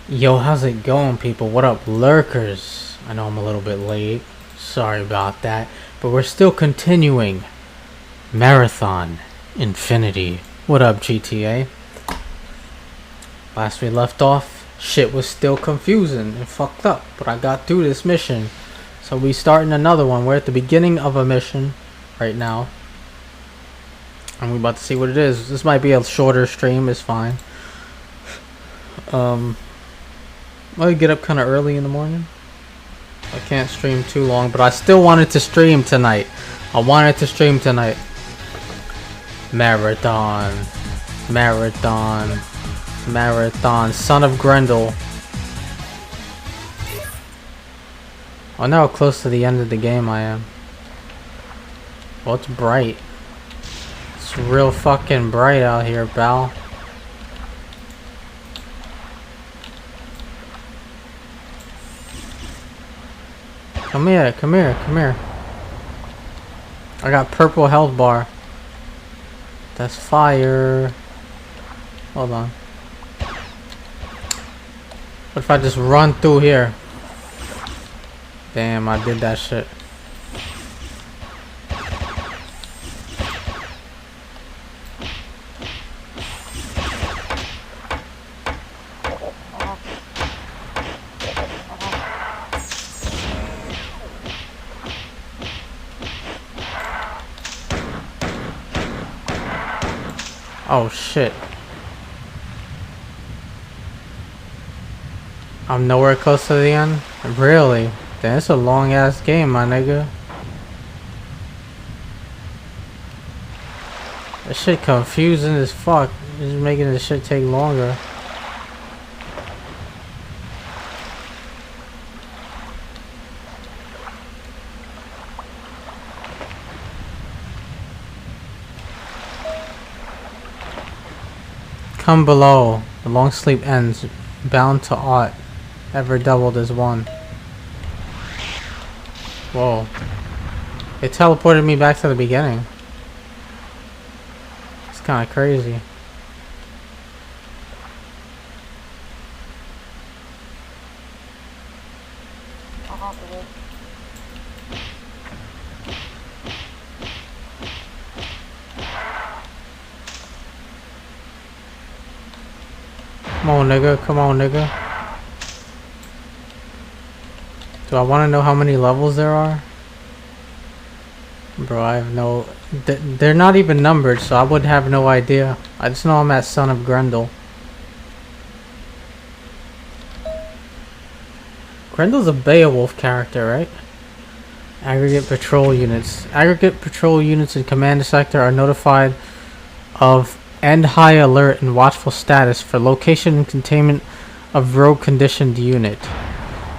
Yo, how's it going, people? What up, lurkers? I know I'm a little bit late. Sorry about that. But we're still continuing Marathon Infinity. What up, GTA? Last we left off, shit was still confusing and fucked up. But I got through this mission. So we starting another one. We're at the beginning of a mission right now. And we're about to see what it is. This might be a shorter stream, it's fine. I get up kind of early in the morning. I can't stream too long, but I still wanted to stream tonight. Marathon. Son of Grendel. I know how close to the end of the game I am. Well, it's bright. It's real fucking bright out here, pal. Come here. I got purple health bar. That's fire. Hold on. What if I just run through here? Damn, I did that shit. Oh shit. I'm nowhere close to the end? Really? Damn, it's a long ass game, my nigga. This shit confusing as fuck. It's making this shit take longer. Come below. The long sleep ends. Bound to aught. Ever doubled as one. Whoa. It teleported me back to the beginning. It's kinda crazy. Come on, nigga. Do I want to know how many levels there are? Bro, I have no... They're not even numbered, so I would have no idea. I just know I'm at Son of Grendel. Grendel's a Beowulf character, right? Aggregate patrol units. Aggregate patrol units in command sector are notified of and high alert and watchful status for location and containment of rogue conditioned unit.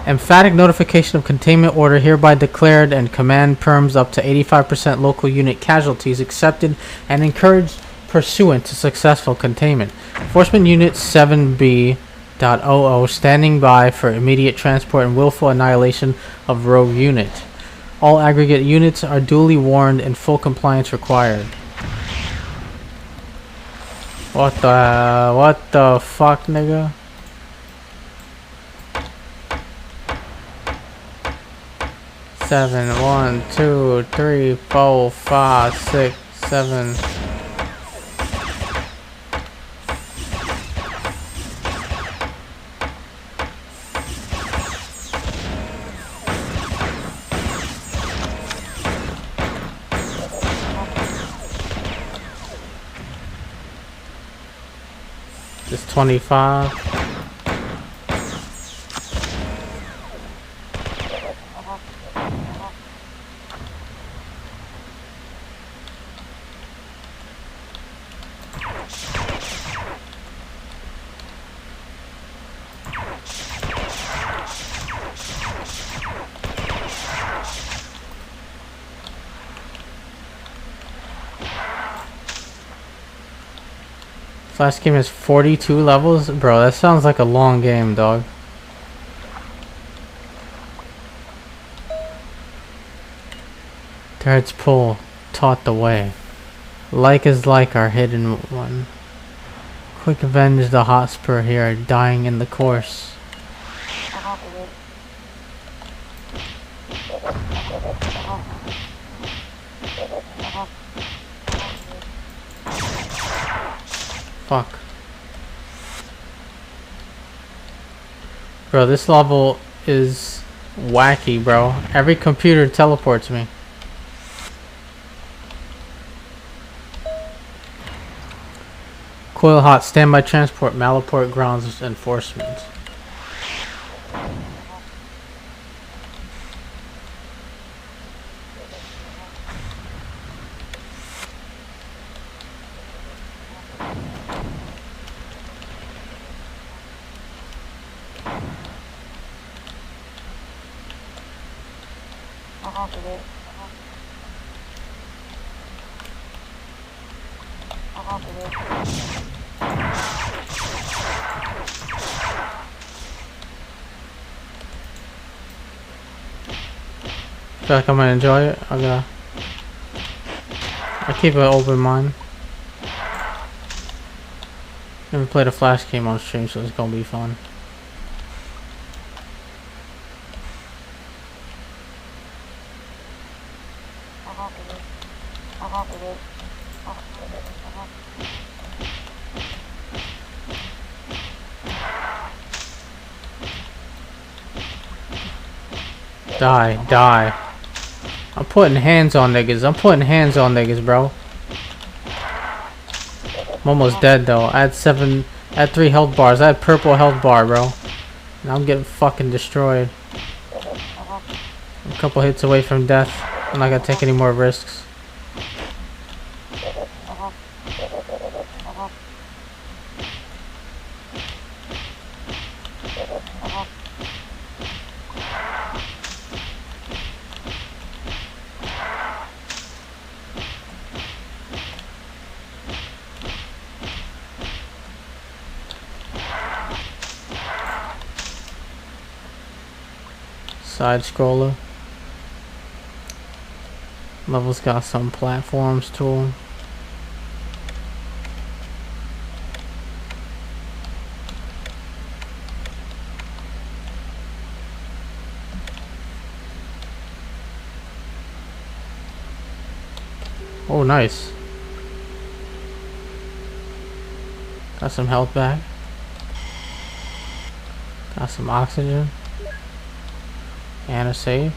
Emphatic notification of containment order hereby declared and command perms up to 85% local unit casualties accepted and encouraged pursuant to successful containment. Enforcement Unit 7B.00 standing by for immediate transport and willful annihilation of rogue unit. All aggregate units are duly warned and full compliance required. What the fuck, nigga? Seven, 1, 2, 3, 4, 5, 6, 7. Just 25. Last game is 42 levels? Bro, that sounds like a long game, dog. Threads pull, taught the way. Like is like our hidden one. Quick avenge the Hotspur here, dying in the course. Fuck. Bro, this level is wacky, bro. Every computer teleports me. Coil hot, standby transport, Malaport grounds enforcement. Feel like I'm gonna enjoy it. I keep an open mind. Never played a Flash game on stream, so it's gonna be fun. Die. I'm putting hands on niggas, bro. I'm almost dead though. I had 3 health bars. I had purple health bar, bro. Now I'm getting fucking destroyed. I'm a couple hits away from death. I'm not gonna take any more risks. Side scroller. Level's got some platforms to them. Oh, nice. Got some health back. Got some oxygen. And a save.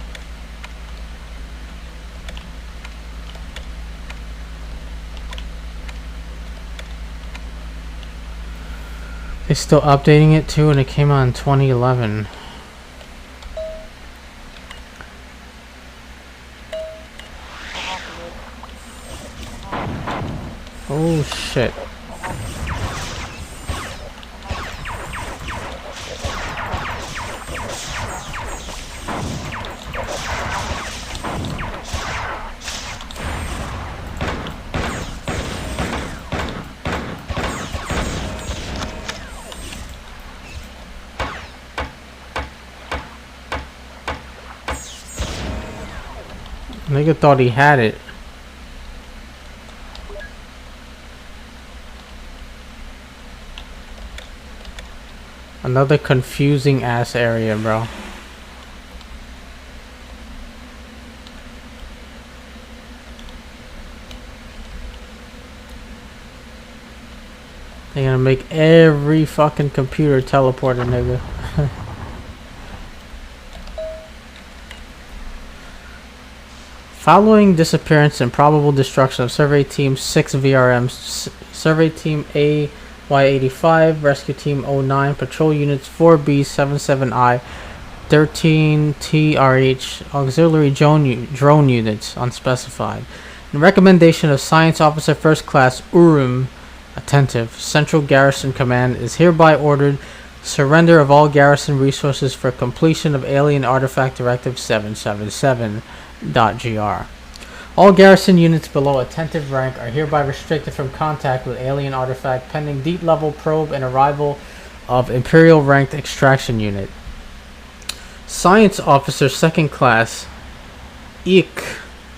They're still updating it too, and it came out in 2011. Oh shit. Nigga thought he had it. Another confusing ass area, bro. They're gonna make every fucking computer teleporter, nigga. Following disappearance and probable destruction of Survey Team 6 VRMs, Survey Team AY85, Rescue Team 09, Patrol Units 4B77I, 13 TRH, Auxiliary Drone Units, unspecified. And recommendation of Science Officer First Class Urim, attentive, Central Garrison Command is hereby ordered surrender of all garrison resources for completion of Alien Artifact Directive 777.gr. All garrison units below attentive rank are hereby restricted from contact with alien artifact pending deep level probe and arrival of Imperial ranked extraction unit. Science Officer Second Class Eek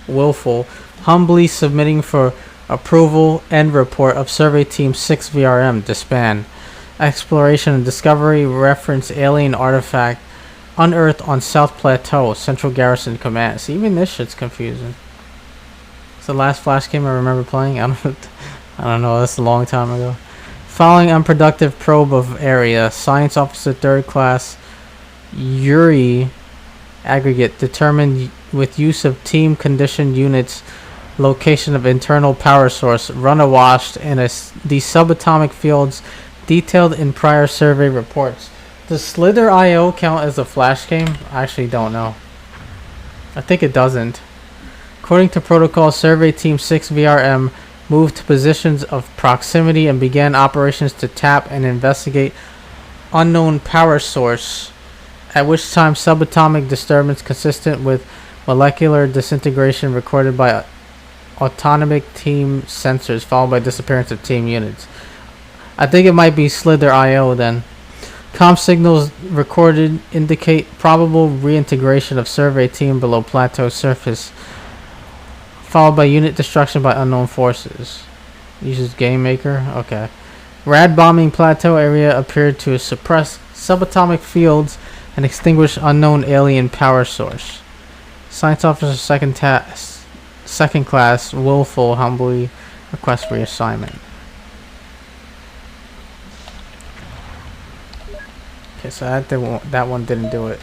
Willful humbly submitting for approval end report of Survey Team 6 VRM disband. Exploration and discovery reference alien artifact unearthed on South Plateau, Central Garrison Command. See, even this shit's confusing. It's the last Flash game I remember playing. I don't know. That's a long time ago. following unproductive probe of area. Science officer 3rd class Yuri aggregate determined with use of team conditioned units location of internal power source run awash in the subatomic fields detailed in prior survey reports. Does Slither IO count as a flash game? I actually don't know. I think it doesn't. According to protocol, survey team 6 VRM moved to positions of proximity and began operations to tap and investigate unknown power source, at which time subatomic disturbance consistent with molecular disintegration recorded by autonomic team sensors, followed by disappearance of team units. I think it might be Slither IO then. Com signals recorded indicate probable reintegration of survey team below plateau surface, followed by unit destruction by unknown forces. Uses Game Maker. Okay. Rad bombing plateau area appeared to suppress subatomic fields and extinguish unknown alien power source. Science officer second class Willful humbly request reassignment. Okay, so that one didn't do it.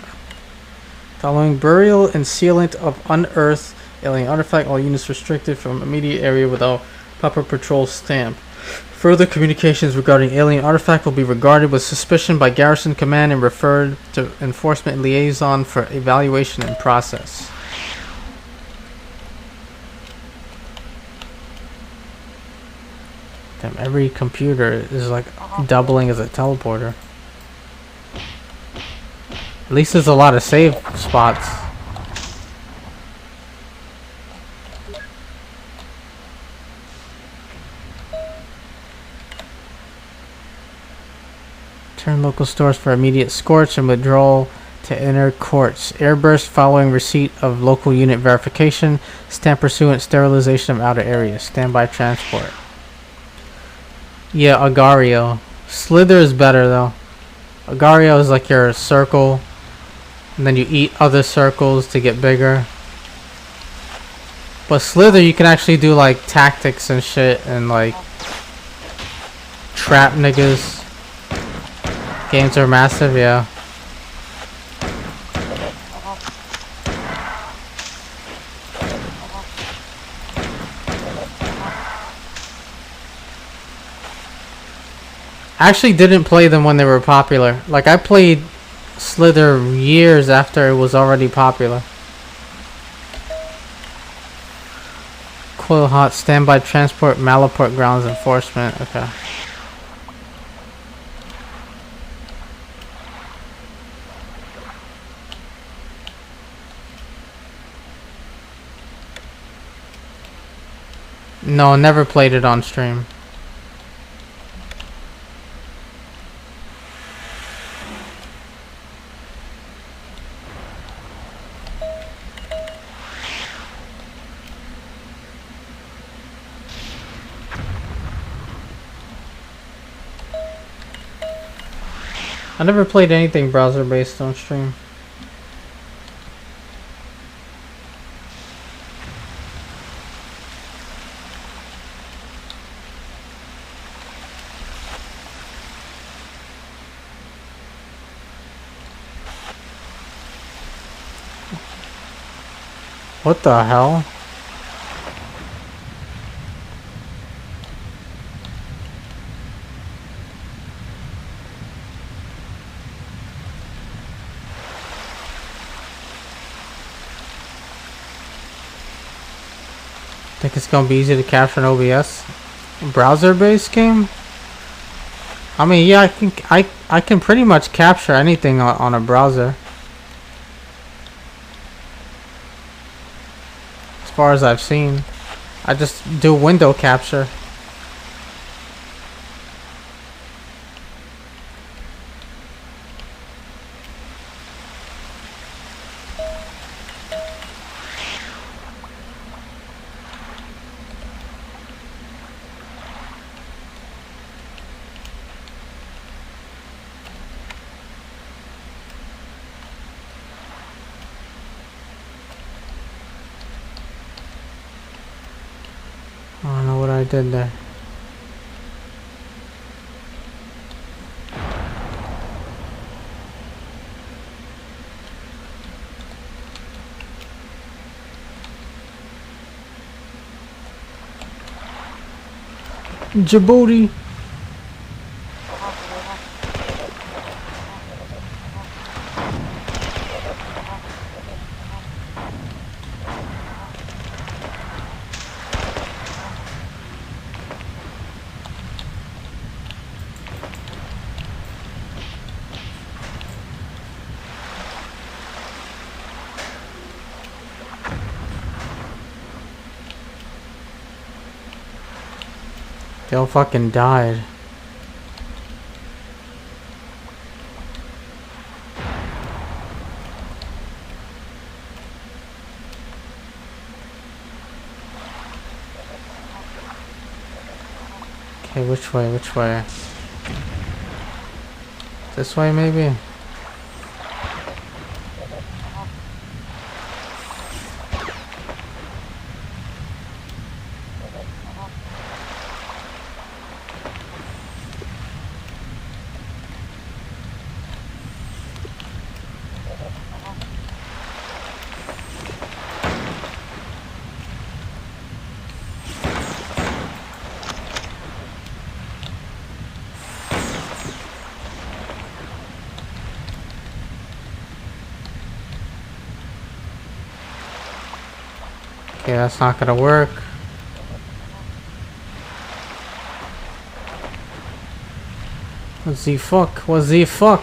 Following burial and sealant of unearthed alien artifact, all units restricted from immediate area without proper patrol stamp. Further communications regarding alien artifact will be regarded with suspicion by Garrison Command and referred to Enforcement Liaison for evaluation and process. Damn, every computer is like doubling as a teleporter. At least there's a lot of save spots. Turn local stores for immediate scorch and withdrawal to inner courts. Airburst following receipt of local unit verification. Stamp pursuant sterilization of outer areas. Standby transport. Yeah, Agario. Slither is better though. Agario is like your circle, and then you eat other circles to get bigger. But Slither, you can actually do like tactics and shit and like trap niggas. Games are massive, yeah. I actually didn't play them when they were popular. Like, I played Slither years after it was already popular. Coil Hot, Standby Transport, Malaport Grounds Enforcement. Okay. No, never played it on stream. I never played anything browser based on stream. What the hell? Think it's gonna be easy to capture an OBS browser-based game? I mean, yeah, I can pretty much capture anything on a browser. As far as I've seen, I just do window capture. I don't know what I did there. Djibouti. They all fucking died. Okay, which way? Which way? This way, maybe? Okay, that's not gonna work. What the fuck? What the fuck?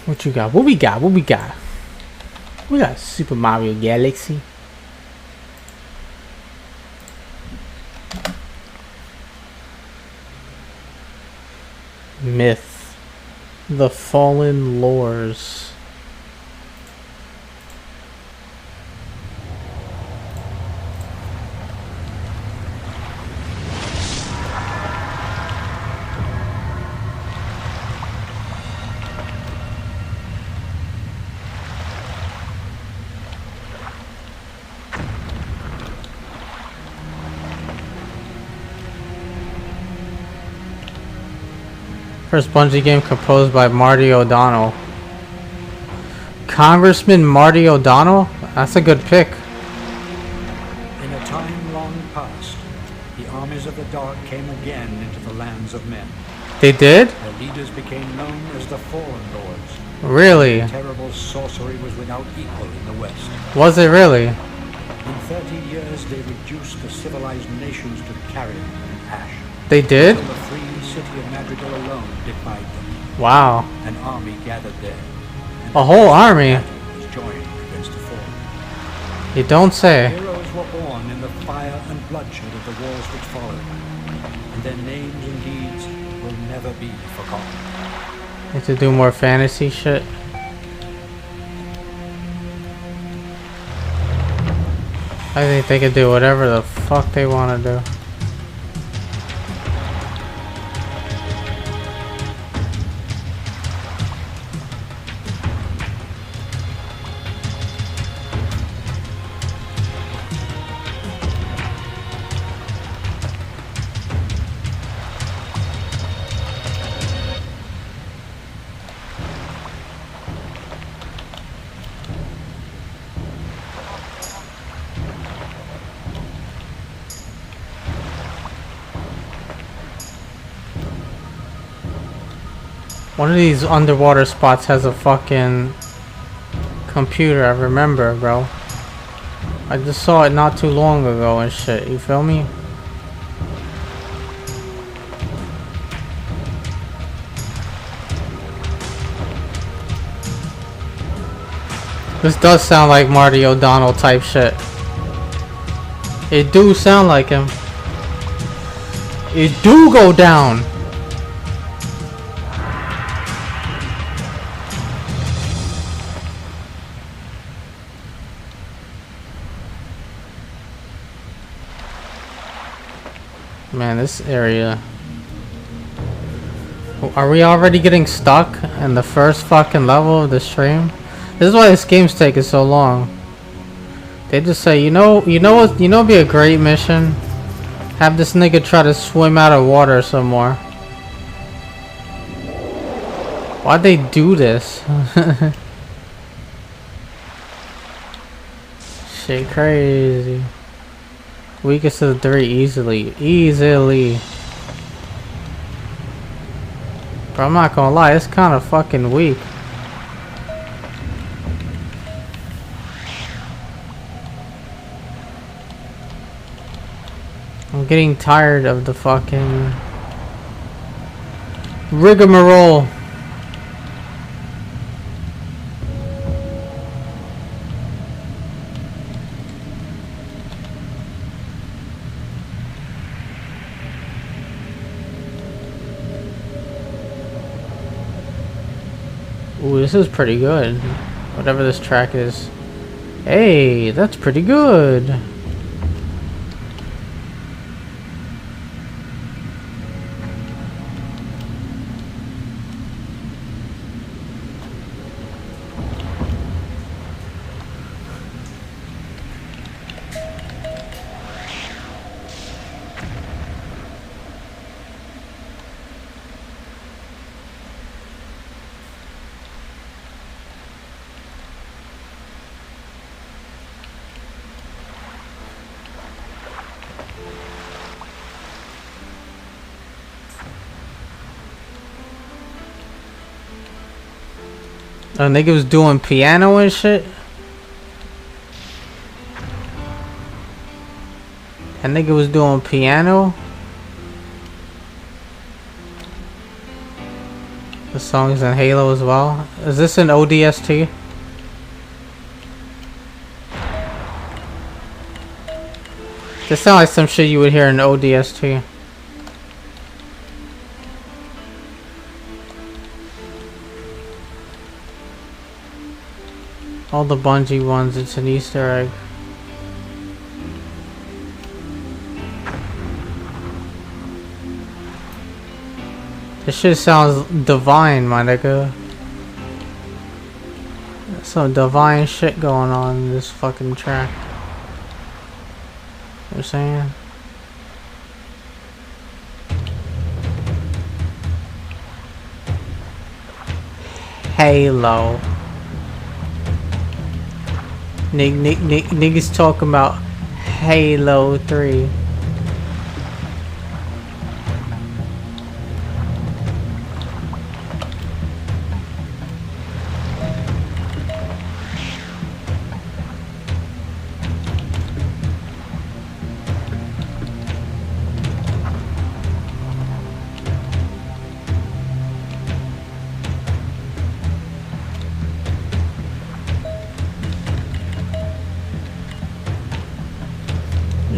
What you got? What we got? What we got? We got Super Mario Galaxy. Myth. The Fallen Lores. First Bungie game composed by Marty O'Donnell. Congressman Marty O'Donnell? That's a good pick. In a time long past, the armies of the dark came again into the lands of men. They did? Their leaders became known as the Fallen Lords. Really? Terrible sorcery was without equal in the West. Was it really? In 30 years, they reduced the civilized nations to carrion and ash. They did? And the free city of Madrigal alone defied them. Wow. An army gathered there. A whole army? Was joined against the Fallen. You don't say. Heroes were born in the fire and bloodshed of the wars which followed, and their names and deeds will never be forgotten. Need to do more fantasy shit. I think they could do whatever the fuck they want to do. One of these underwater spots has a fucking computer, I remember, bro. I just saw it not too long ago and shit, you feel me? This does sound like Marty O'Donnell type shit. It do sound like him. It do go down. Man, this area. Are we already getting stuck in the first fucking level of the stream? This is why this game's taking so long. They just say, you know what, it'd be a great mission? Have this nigga try to swim out of water some more. Why'd they do this? shit crazy. Weakest of the three easily. Easily. Bro, I'm not gonna lie, it's kind of fucking weak. I'm getting tired of the fucking rigmarole. Ooh, this is pretty good. Whatever this track is. Hey, that's pretty good. A nigga was doing piano and shit. That nigga was doing piano. The song's in Halo as well. Is this an ODST? This sounds like some shit you would hear in ODST. All the Bungie ones, it's an Easter egg. This shit sounds divine, my nigga. There's some divine shit going on in this fucking track. You know what I'm saying? Halo. Niggas talking about Halo 3.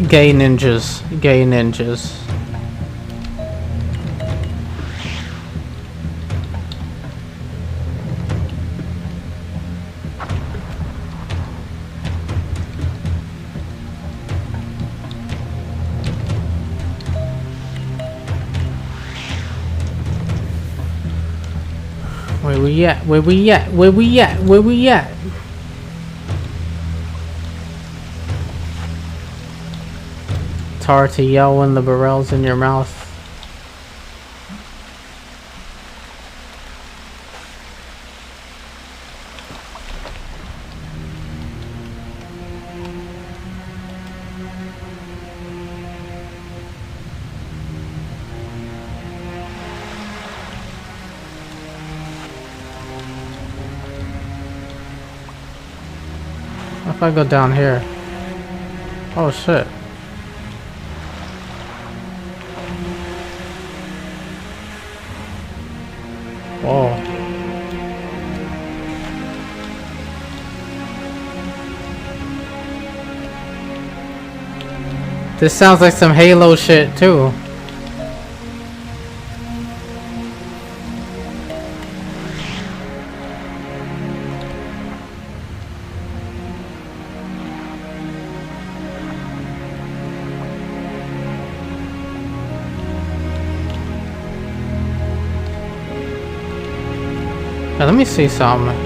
Gay ninjas. Gay ninjas. Where we at? Where we at? Where we at? Where we at? It's hard to yell when the barrel's in your mouth. What if I go down here? Oh shit. Whoa. This sounds like some Halo shit too. Now, let me see something.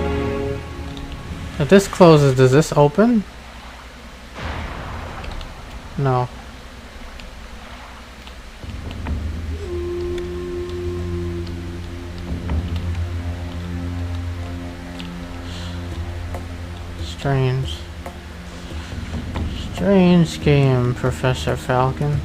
If this closes, does this open? No. Strange. Strange game, Professor Falcon.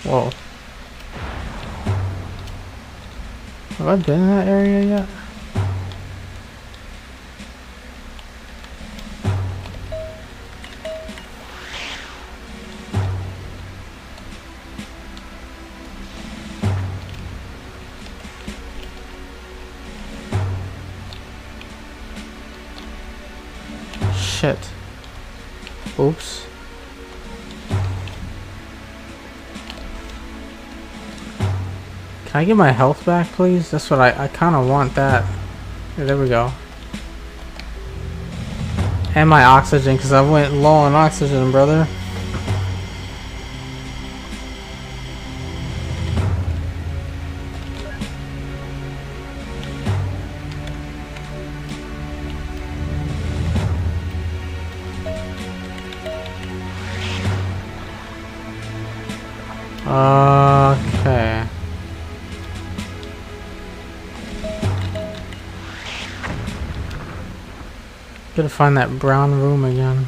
Whoa. Have I been in that area yet? Shit. Oops. Can I get my health back, please? That's what I kind of want that. Yeah, there we go. And my oxygen, because I went low on oxygen, brother. Okay. Gotta find that brown room again.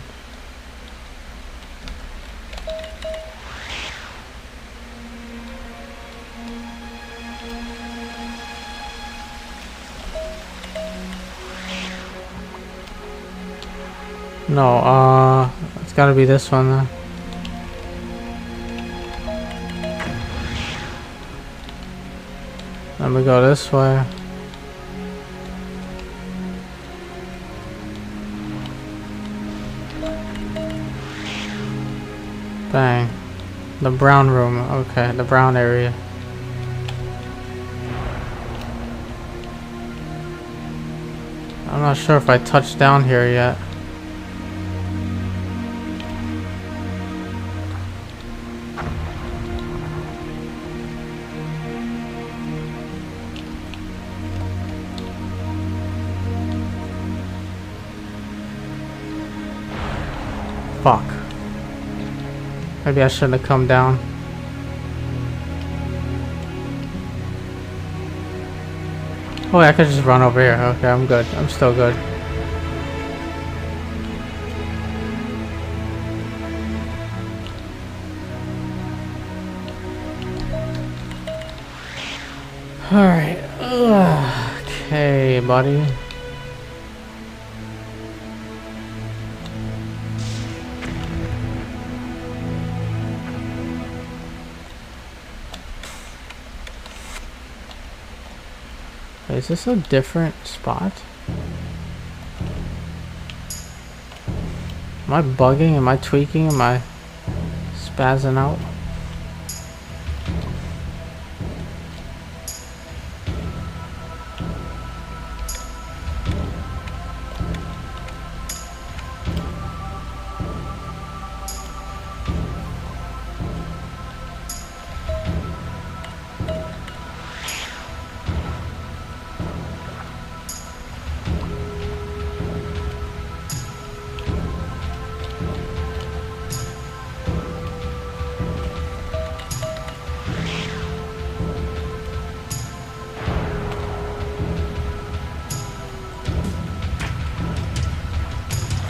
No, it's gotta be this one then. Let me go this way. Bang. The brown room. Okay, the brown area. I'm not sure if I touched down here yet. Fuck. Maybe I shouldn't have come down. Oh, I could just run over here. Okay, I'm good. I'm still good. Alright. Okay, buddy. Is this a different spot? Am I bugging? Am I tweaking? Am I spazzing out?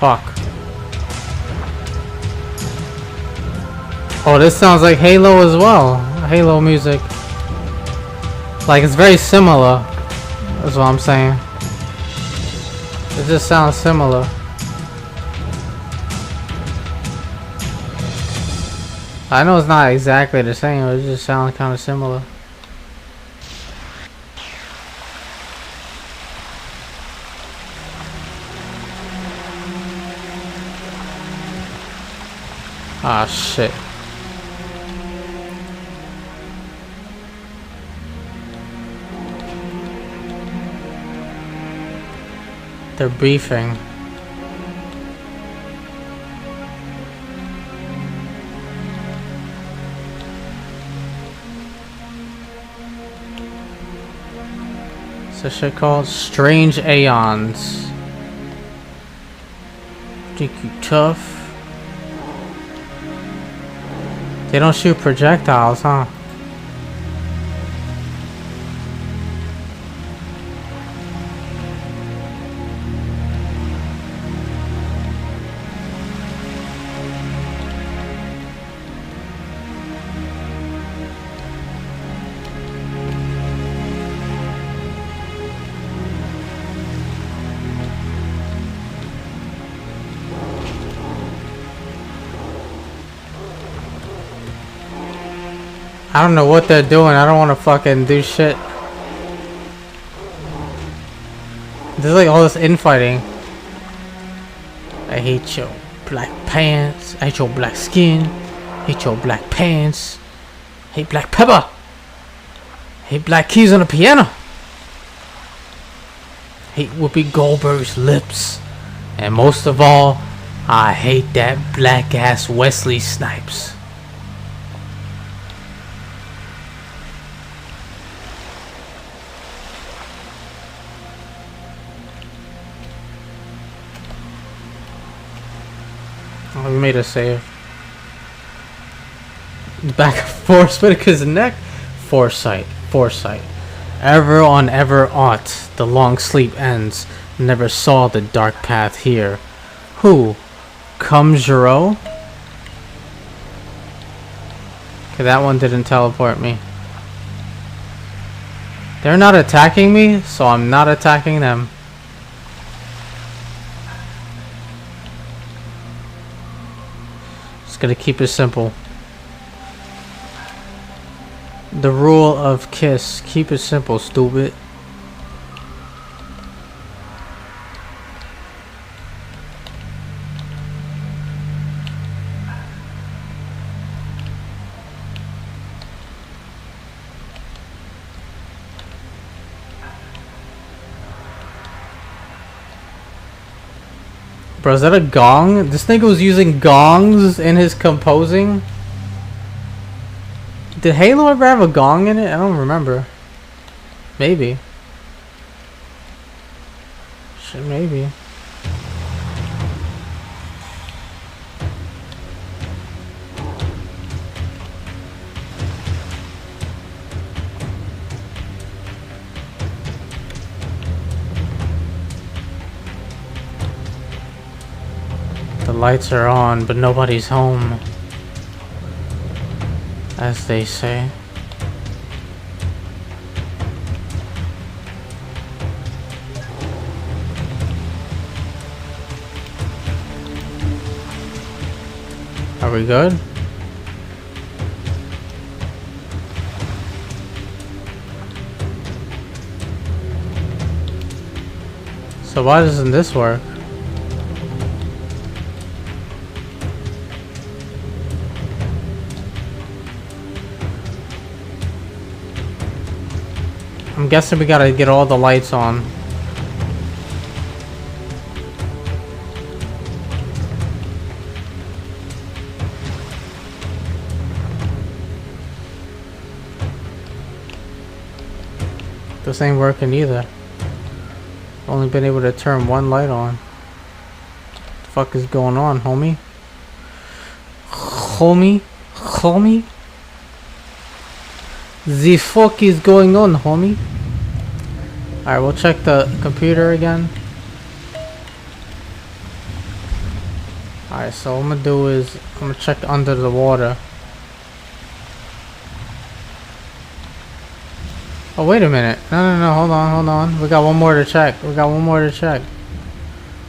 Fuck. Oh, this sounds like Halo as well. Halo music. Like, it's very similar. That's what I'm saying. It just sounds similar. I know it's not exactly the same, but it just sounds kind of similar. Ah, shit. They're briefing. What's this shit called? Strange Aeons. Think you tough? They don't shoot projectiles, huh? I don't know what they're doing. I don't want to fucking do shit. There's like all this infighting. I hate your black pants. I hate your black skin. I hate your black pants. I hate black pepper. I hate black keys on the piano. I hate Whoopi Goldberg's lips. And most of all, I hate that black ass Wesley Snipes. Oh, we made a save. Back and forth, Spinnaker's neck. Foresight, foresight. Ever on ever ought, the long sleep ends. Never saw the dark path here. Who? Comes Jiro? Okay, that one didn't teleport me. They're not attacking me, so I'm not attacking them. Gonna keep it simple. The rule of KISS. Keep it simple, stupid. Bro, is that a gong? This nigga was using gongs in his composing? Did Halo ever have a gong in it? I don't remember. Maybe. Shit, maybe. The lights are on, but nobody's home, as they say. Are we good? So why doesn't this work? I'm guessing we gotta get all the lights on. This ain't working either. Only been able to turn one light on. What the fuck is going on, homie? Homie? The fuck is going on, homie? Alright, we'll check the computer again. Alright, so what I'm gonna do is I'm gonna check under the water. Oh, wait a minute. No, hold on. We got one more to check.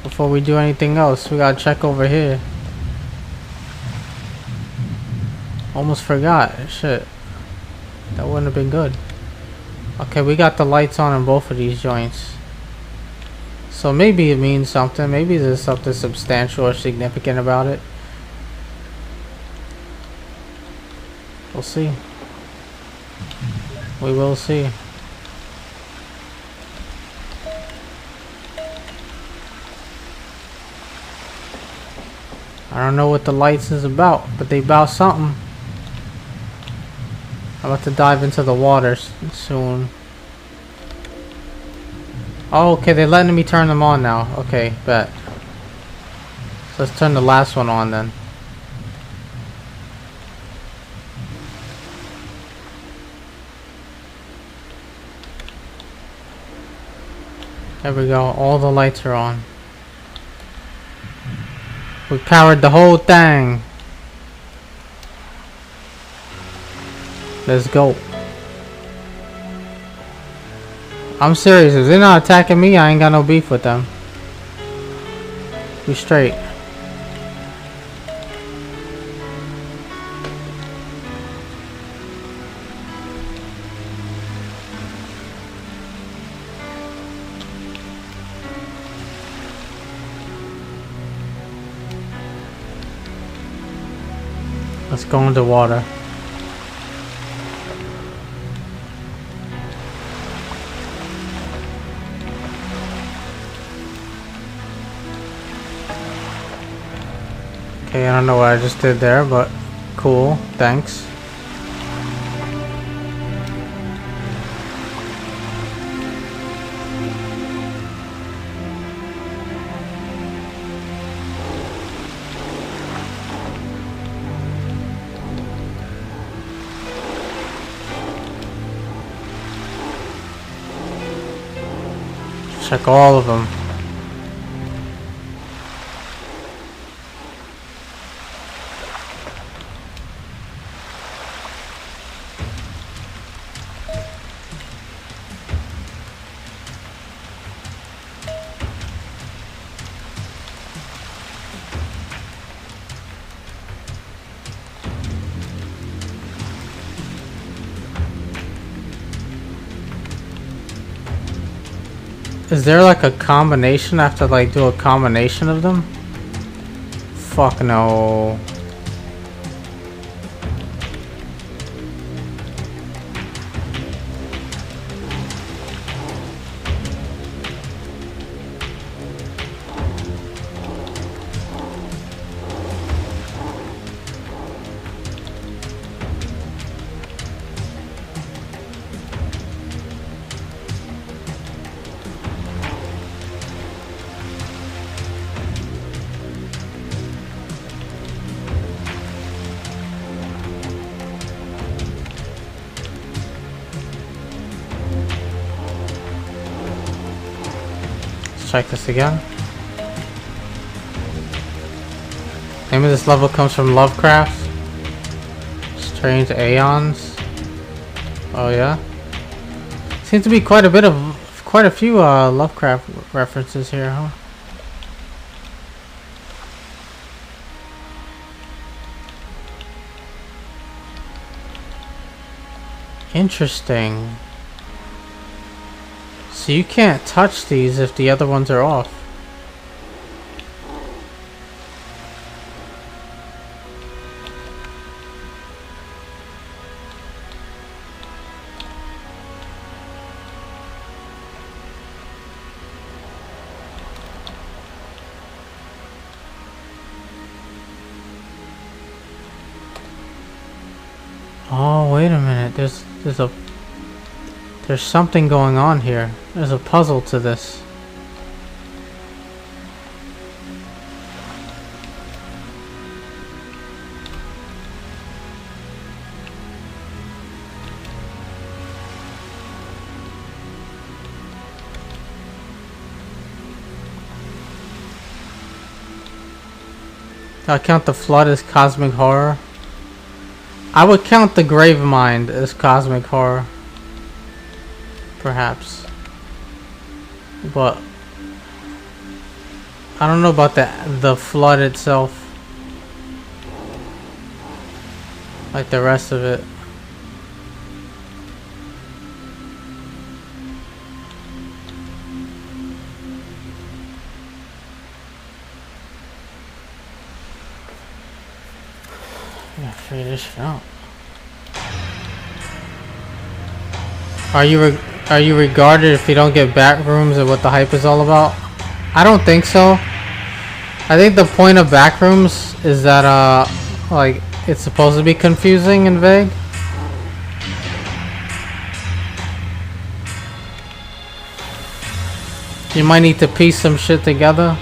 Before we do anything else, we gotta check over here. Almost forgot. Shit. That wouldn't have been good. Okay, we got the lights on in both of these joints. So maybe it means something. Maybe there's something substantial or significant about it. We'll see. We will see. I don't know what the lights is about, but they about something. I'm about to dive into the water soon. Oh, okay, they're letting me turn them on now. Okay, bet. So let's turn the last one on then. There we go, all the lights are on. We powered the whole thing. Let's go. I'm serious, if they're not attacking me, I ain't got no beef with them. We straight. Let's go into water. Okay, I don't know what I just did there, but cool, thanks. Check all of them. Is there like a combination? I have to like do a combination of them? Fuck no. Check this again. Name of this level comes from Lovecraft. Strange Aeons. Oh yeah. Seems to be quite a few Lovecraft references here, huh? Interesting. So you can't touch these if the other ones are off. Oh, wait a minute. There's something going on here. There's a puzzle to this. I count the flood as cosmic horror. I would count the grave mind as cosmic horror. Perhaps. But I don't know about the flood itself. Like the rest of it. I gotta figure this shit out. Are you regarded if you don't get back rooms and what the hype is all about? I don't think so. I think the point of backrooms is that like it's supposed to be confusing and vague. You might need to piece some shit together.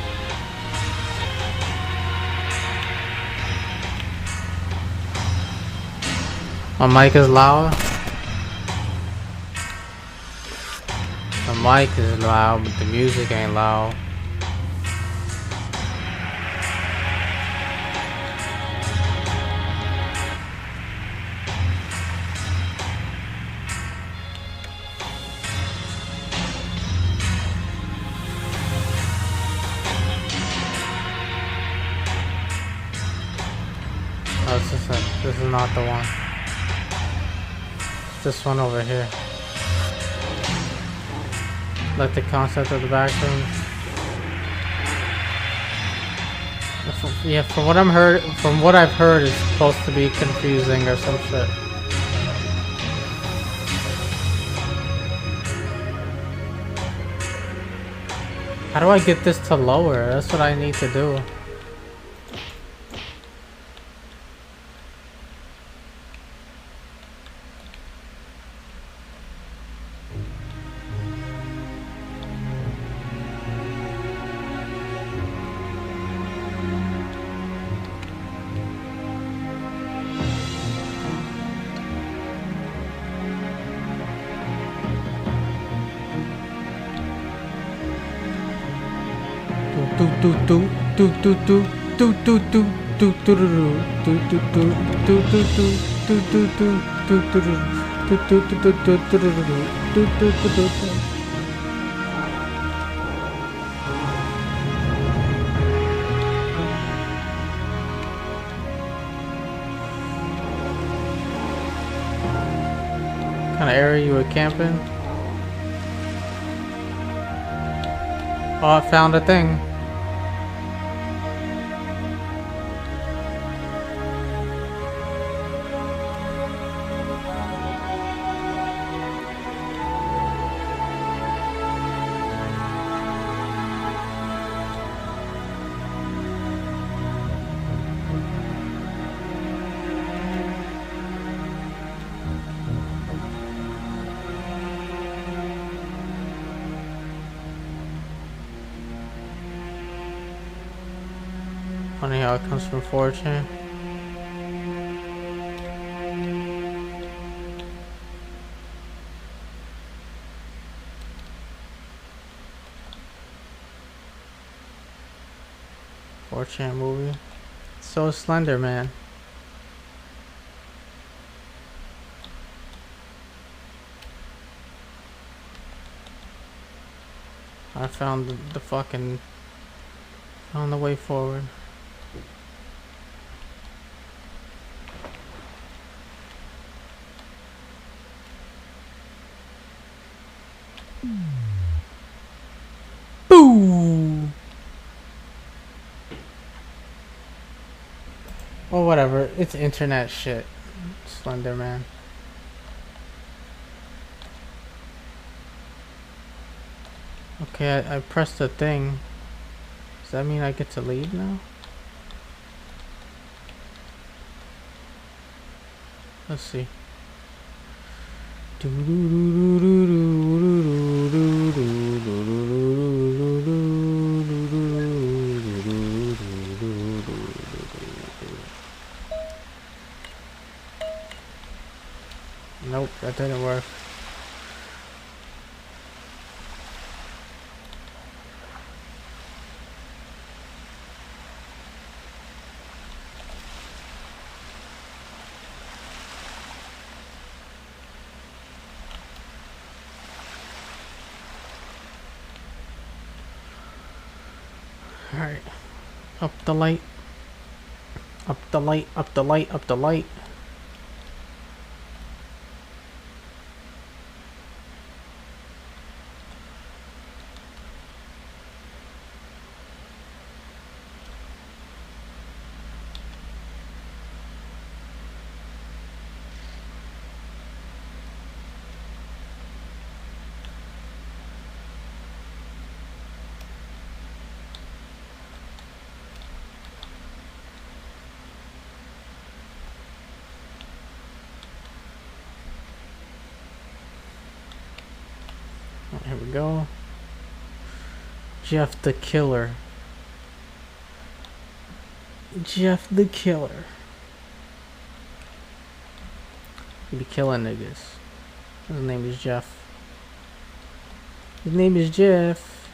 My mic is loud. The mic is loud, but the music ain't loud. Oh, this is not the one. It's this one over here. Like the concept of the back room. Yeah, from what I've heard, it's supposed to be confusing or some shit. How do I get this to lower? That's what I need to do. Kind of area you were camping? Oh, I found a thing. Funny how it comes from 4chan. Movie. So Slender Man. I found the fucking found the way forward. Boo! Well, whatever. It's internet shit. Slender Man. Okay, I pressed the thing. Does that mean I get to leave now? Let's see. Nope, that didn't work. Alright. Up the light. Up the light, up the light, up the light. Here we go. Jeff the Killer. Jeff the Killer. He be killing niggas. His name is Jeff. His name is Jeff.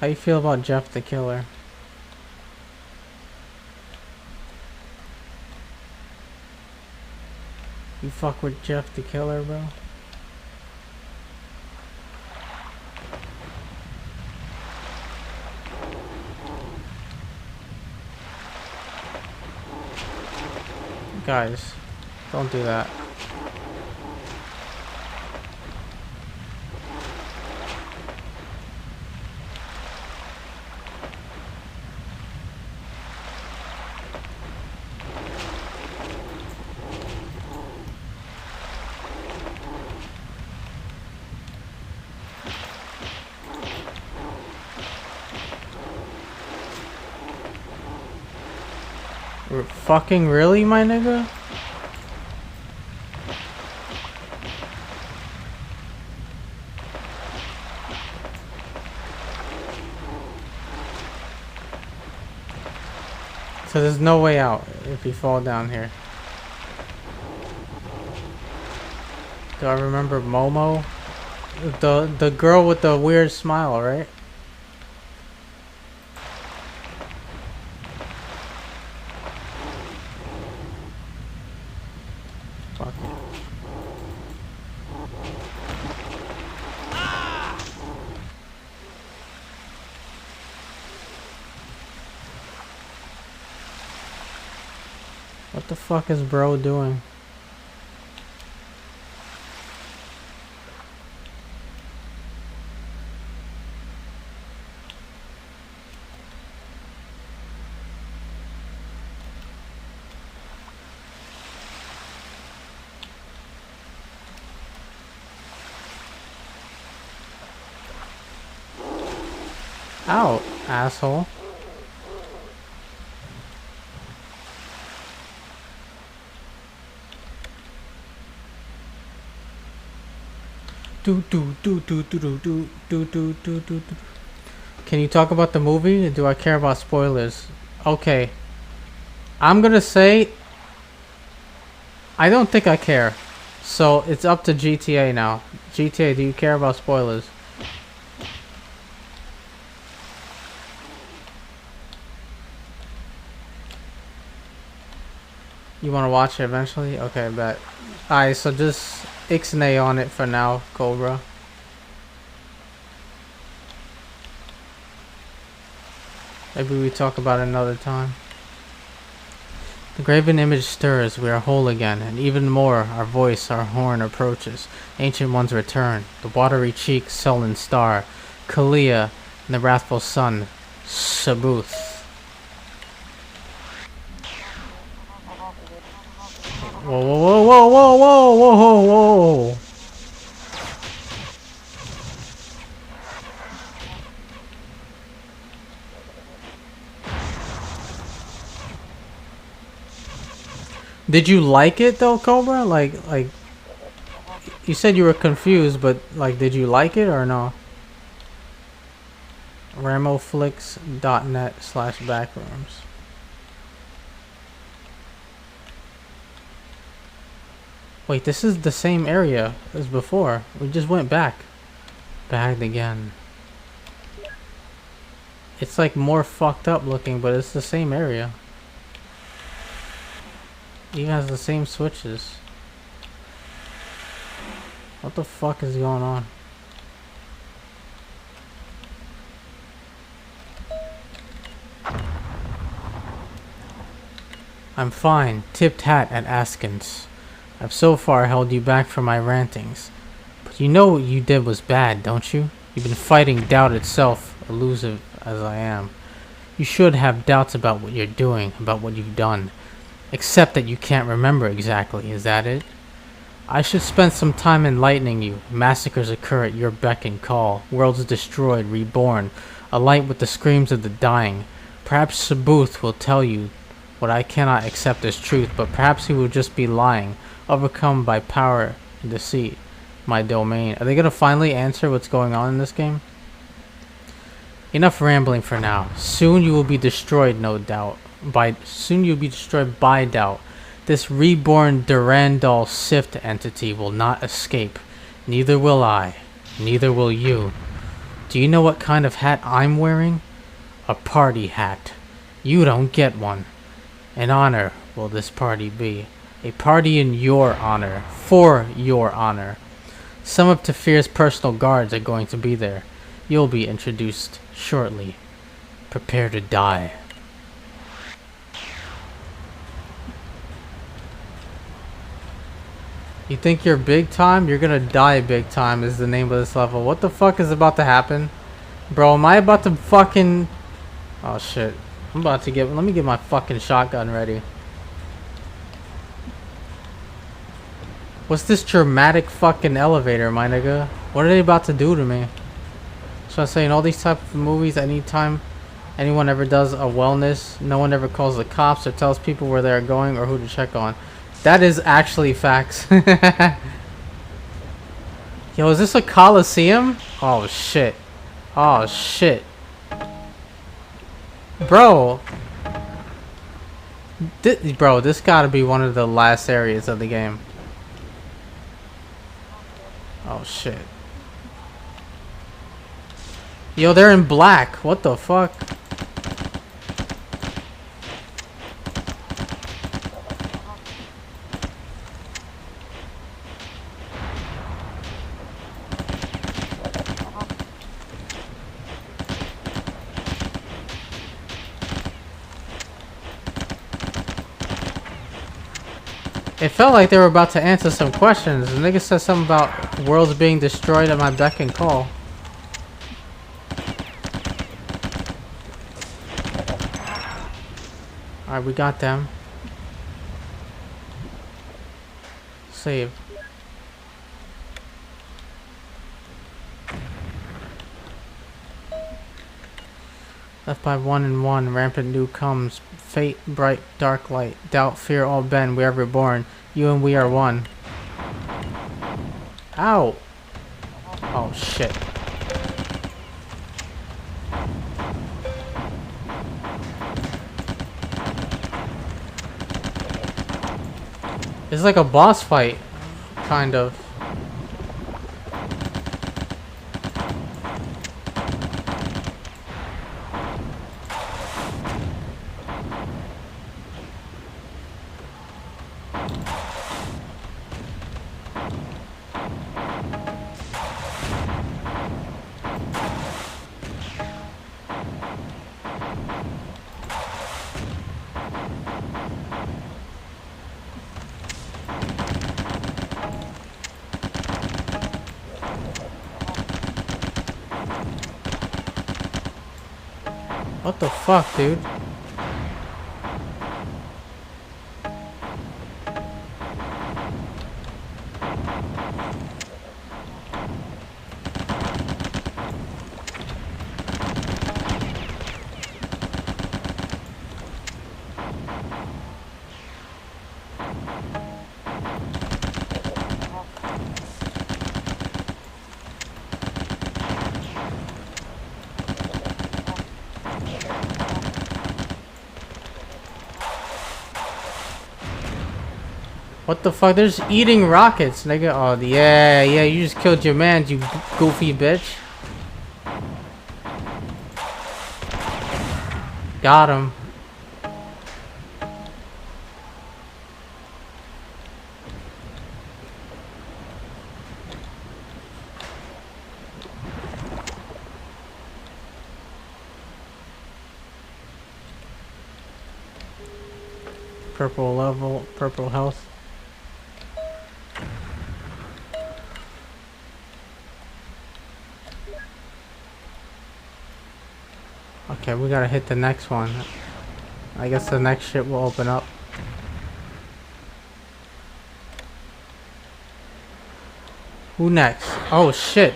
How you feel about Jeff the Killer? You fuck with Jeff the Killer, bro? Guys, don't do that. Fucking really, my nigga? So there's no way out if you fall down here. Do I remember Momo? The girl with the weird smile, right? Fuck it. What the fuck is bro doing? Out, asshole. Can you talk about the movie? Or do I care about spoilers? Okay. I'm gonna say I don't think I care. So it's up to GTA now. GTA, do you care about spoilers? You want to watch it eventually? Okay, bet. Alright, so just ixnay on it for now, Cobra. Maybe we talk about it another time. The graven image stirs, we are whole again, and even more, our voice, our horn approaches. Ancient ones return, the watery cheek, sullen star, Kalia, and the wrathful sun, Sabuth. Whoa, whoa, whoa, whoa, whoa, whoa, whoa, whoa. Did you like it though, Cobra? Like, you said you were confused, but like, did you like it or no? ramoflix.net/backrooms. Wait, this is the same area as before. We just went back. Bagged again. It's like more fucked up looking, but it's the same area. Even has the same switches. What the fuck is going on? I'm fine. Tipped hat at Askins. I've so far held you back from my rantings. But you know what you did was bad, don't you? You've been fighting doubt itself, elusive as I am. You should have doubts about what you're doing, about what you've done. Except that you can't remember exactly, is that it? I should spend some time enlightening you. Massacres occur at your beck and call. Worlds destroyed, reborn. A light with the screams of the dying. Perhaps Sabuth will tell you what I cannot accept as truth, but perhaps he will just be lying, overcome by power and deceit. My domain. Are they gonna finally answer what's going on in this game? Enough rambling for now. Soon you will be destroyed, no doubt. Soon you'll be destroyed by doubt. This reborn Durandal Sift entity will not escape. Neither will I. Neither will you. Do you know what kind of hat I'm wearing? A party hat. You don't get one. An honor will this party be. A party in your honor. For your honor. Some of Tafir's personal guards are going to be there. You'll be introduced shortly. Prepare to die. You think you're big time? You're gonna die big time is the name of this level. What the fuck is about to happen? Bro, am I about to fucking... Oh shit. I'm about to get... Let me get my fucking shotgun ready. What's this dramatic fucking elevator, my nigga? What are they about to do to me? So I'm saying all these type of movies, anytime anyone ever does a wellness, no one ever calls the cops or tells people where they're going or who to check on. That is actually facts. Yo, is this a coliseum? Oh shit. Oh shit. Bro. Bro, this gotta be one of the last areas of the game. Oh shit. Yo, they're in black. What the fuck? It felt like they were about to answer some questions. The nigga said something about worlds being destroyed at my beck and call. Alright, we got them. Save. Left by 1 and 1, rampant new comes. Fate, bright, dark light. Doubt, fear, all bend, wherever born. You and we are one. Ow! Oh shit. It's like a boss fight, kind of. What the fuck, dude? What the fuck? They're just eating rockets, nigga. Oh, yeah, you just killed your man, you goofy bitch. Got him. Purple level, purple health. Okay, we gotta hit the next one. I guess the next shit will open up. Who next? Oh shit.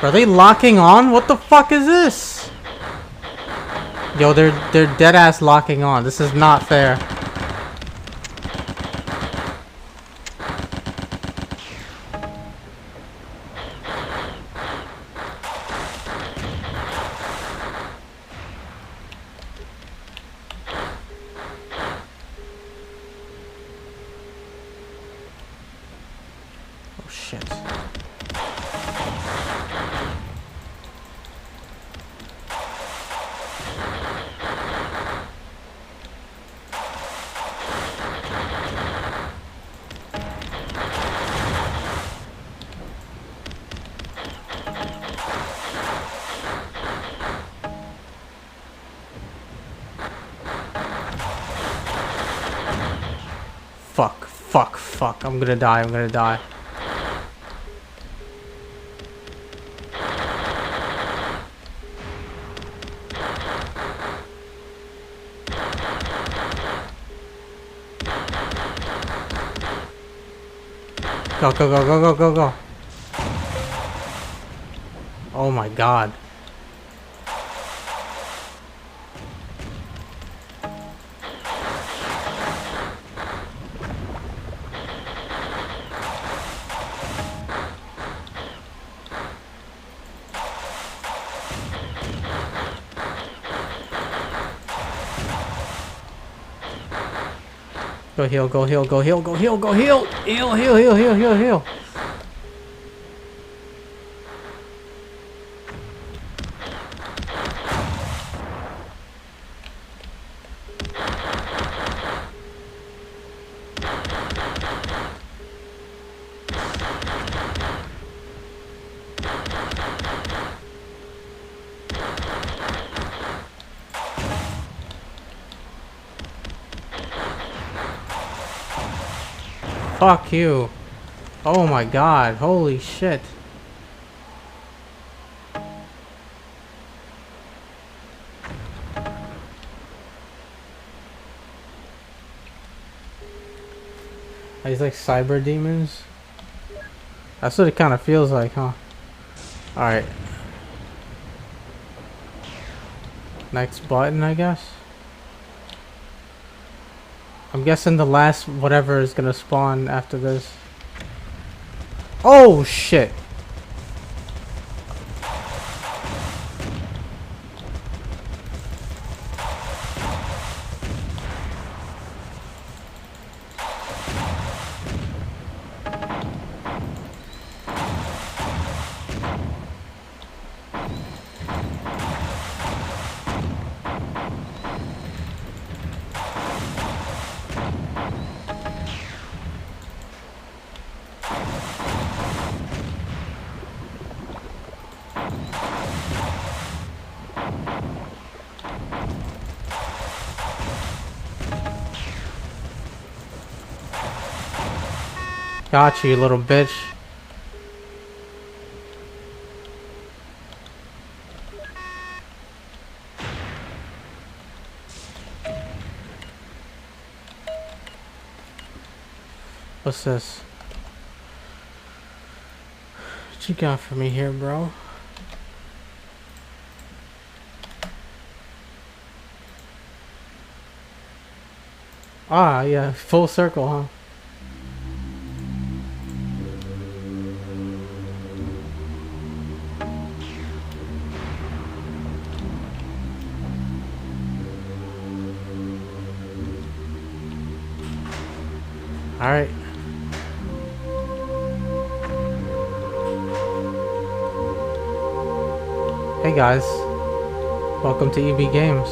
Are they locking on? What the fuck is this? Yo, they're dead ass locking on. This is not fair. Oh shit. Fuck, fuck, fuck. I'm gonna die, I'm gonna die. Go, go, go, go, go, go, go. Oh my god. Go heal, go heal, go heal, go heal, go heal! Heal, heal, heal, heal, heal, heal! Fuck you. Oh my god, holy shit. Are these like cyber demons? That's what it kind of feels like, huh? Alright. Next button, I guess? I'm guessing the last whatever is gonna spawn after this. Oh shit! Got you, little bitch. What's this? What you got for me here, bro? Ah, yeah, full circle, huh? Alright. Hey guys. Welcome to EB Games.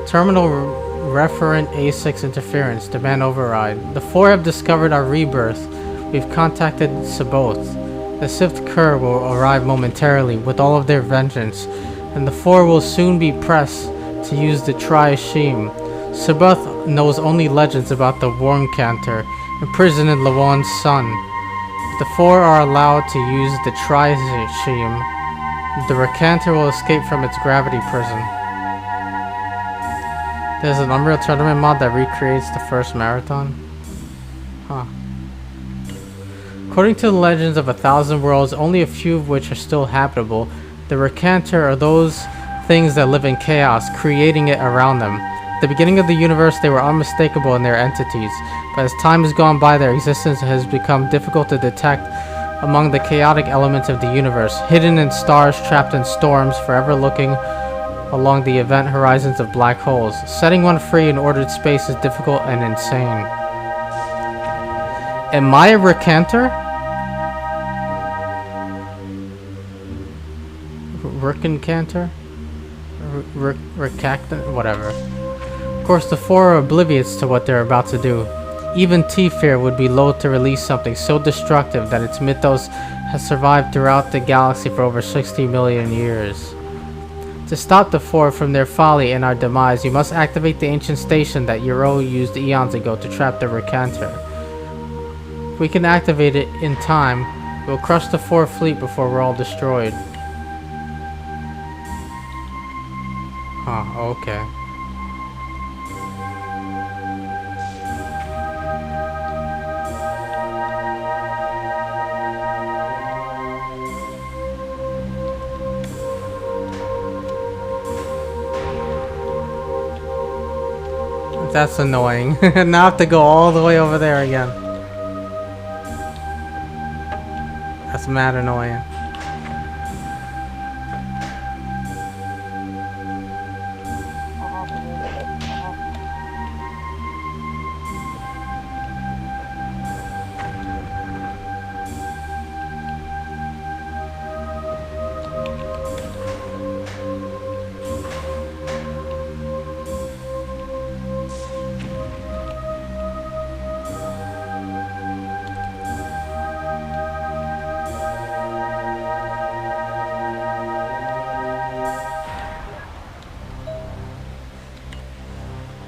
Terminal referent A6 interference. Demand override. The four have discovered our rebirth. We've contacted Saboth. The Sith Cur will arrive momentarily with all of their vengeance, and the four will soon be pressed to use the Tri-Shim. Saboth knows only legends about the Worm Cantor, imprisoned in Lawan's sun. If the four are allowed to use the Tri-Shim, the Recanter will escape from its gravity prison. There's an Unreal Tournament mod that recreates the first marathon. Huh. According to the legends of 1,000 worlds, only a few of which are still habitable, the Recanter are those things that live in chaos, creating it around them. At the beginning of the universe, they were unmistakable in their entities, but as time has gone by, their existence has become difficult to detect among the chaotic elements of the universe, hidden in stars, trapped in storms, forever looking along the event horizons of black holes. Setting one free in ordered space is difficult and insane. Am I a Recanter? Recanter? Recactant? Whatever. Of course, the four are oblivious to what they're about to do. Even T-Fear would be loath to release something so destructive that its mythos has survived throughout the galaxy for over 60 million years. To stop the four from their folly and our demise, you must activate the ancient station that Euro used eons ago to trap the Recanter. If we can activate it in time, we'll crush the four fleet before we're all destroyed. Huh, okay. That's annoying. Now I have to go all the way over there again. That's mad annoying.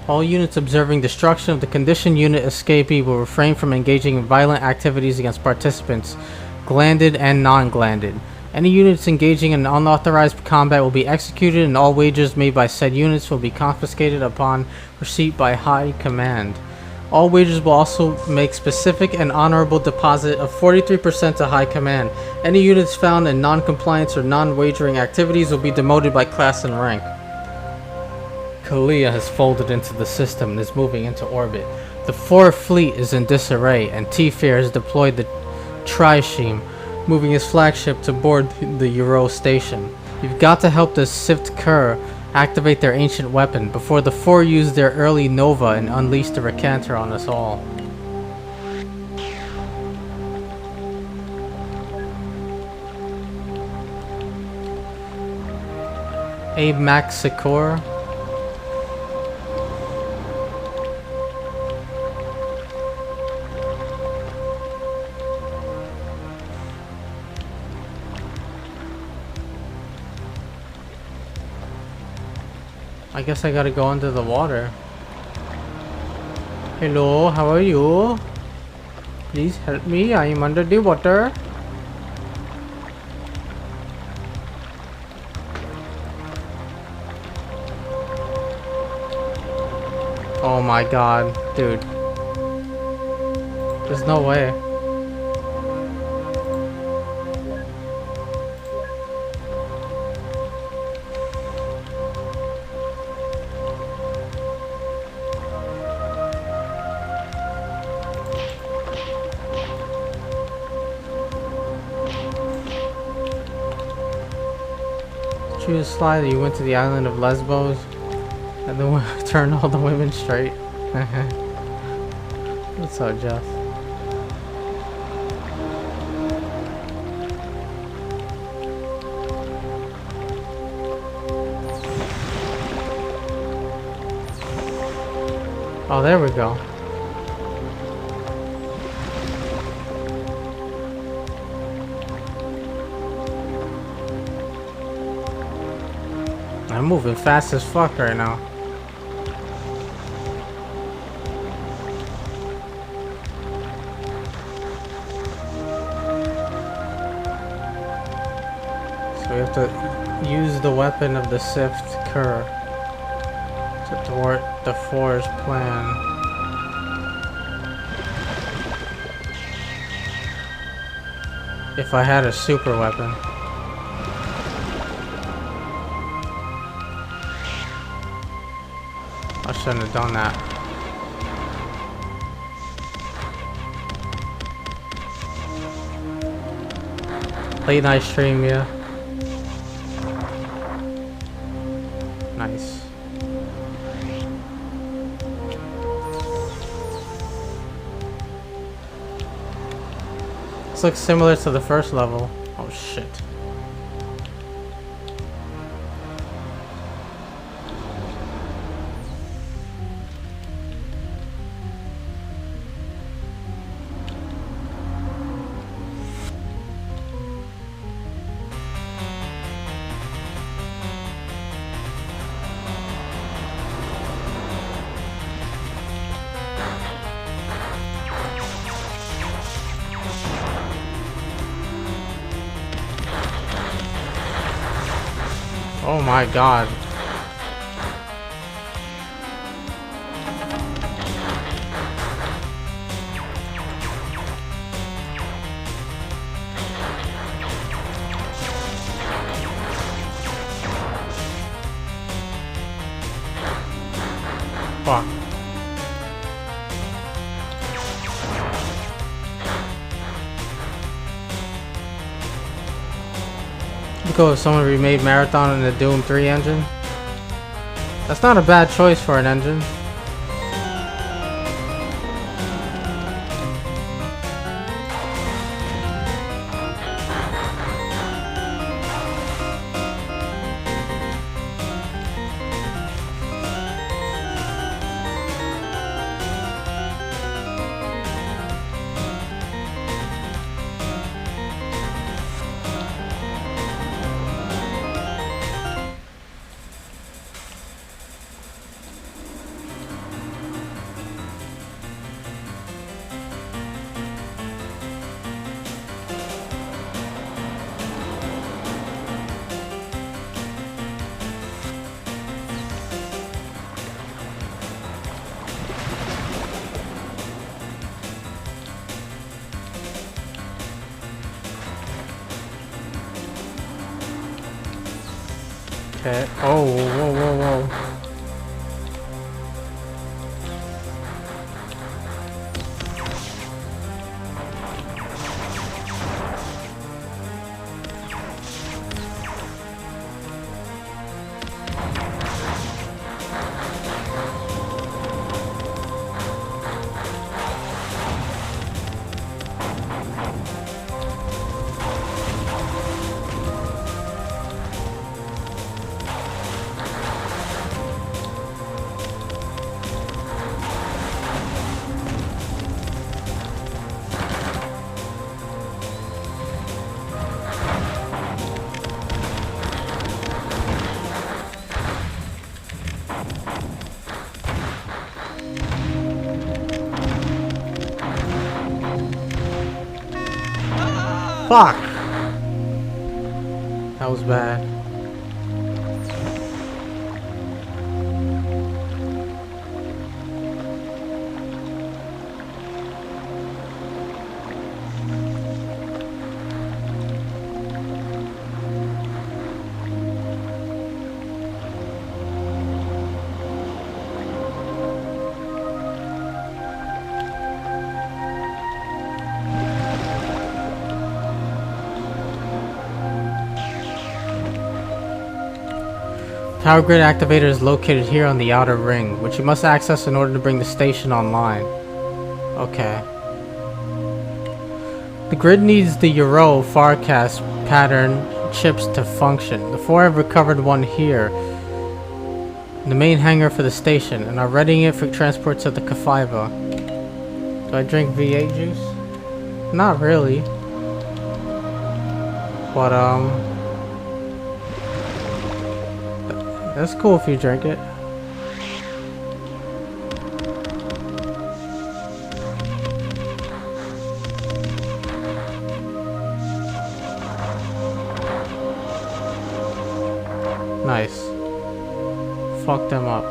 All units observing destruction of the conditioned unit escapee will refrain from engaging in violent activities against participants, glanded and non-glanded. Any units engaging in unauthorized combat will be executed, and all wagers made by said units will be confiscated upon receipt by High Command. All wagers will also make specific and honorable deposit of 43% to High Command. Any units found in non-compliance or non-wagering activities will be demoted by class and rank. Kalia has folded into the system and is moving into orbit. The fourth fleet is in disarray, and T-Fear has deployed the Trisheme, moving his flagship to board the Euro station. You've got to help the Sift Kur activate their ancient weapon before the four use their early Nova and unleash the Recanter on us all. Abe Max Sikor. I guess I gotta go under the water. Hello, how are you? Please help me, I am under the water. Oh my god, dude. There's no way. Choose slide, you went to the island of Lesbos and then turned all the women straight. What's up, Jeff? Oh, there we go. I'm moving fast as fuck right now. So we have to use the weapon of the Sift Kur to thwart the Four's plan. If I had a super weapon. I shouldn't have done that. Late night stream, yeah. Nice. This looks similar to the first level. Oh shit. Oh my god. Fuck. Because someone remade Marathon in the Doom 3 engine. That's not a bad choice for an engine. Okay. Oh, whoa, whoa, whoa. Fuck! That was bad. Power grid activator is located here on the outer ring, which you must access in order to bring the station online. Okay. The grid needs the Euro forecast pattern chips to function. The 4 have recovered one here in the main hangar for the station and are readying it for transport to the K5. Do I drink V8 juice? Not really. But that's cool if you drink it. Nice. Fuck them up.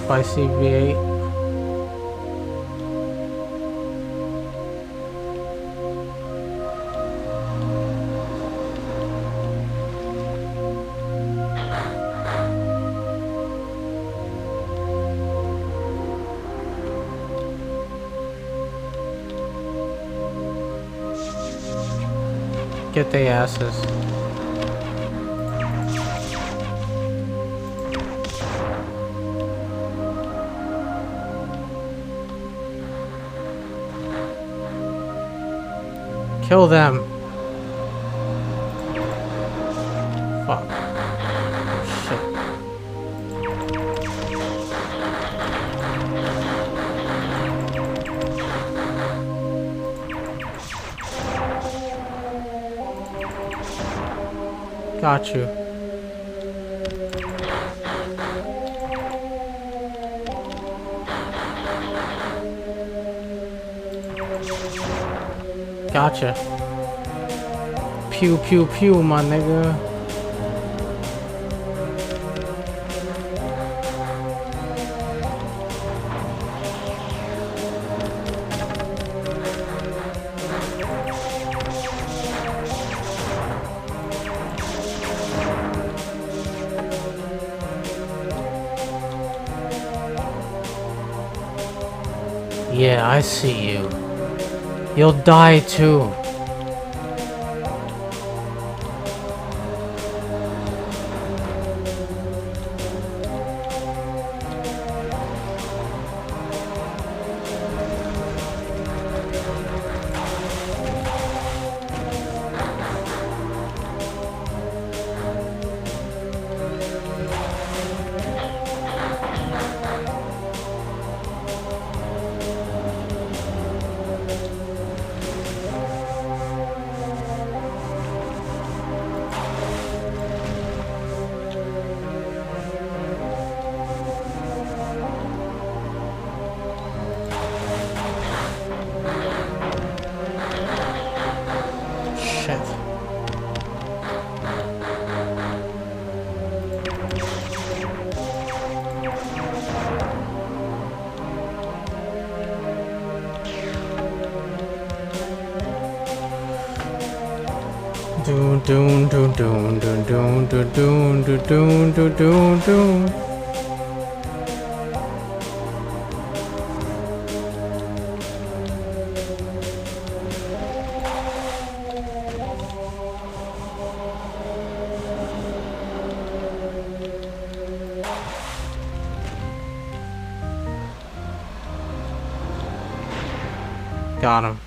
by CV8. Get their asses. Kill them. Fuck. Shit. Got you. Gotcha. Pew pew pew, my nigga. Yeah, I see you. You'll die too. Shit. Doon doon doon doon doon doon doon doon doon doon doon doon. Got him.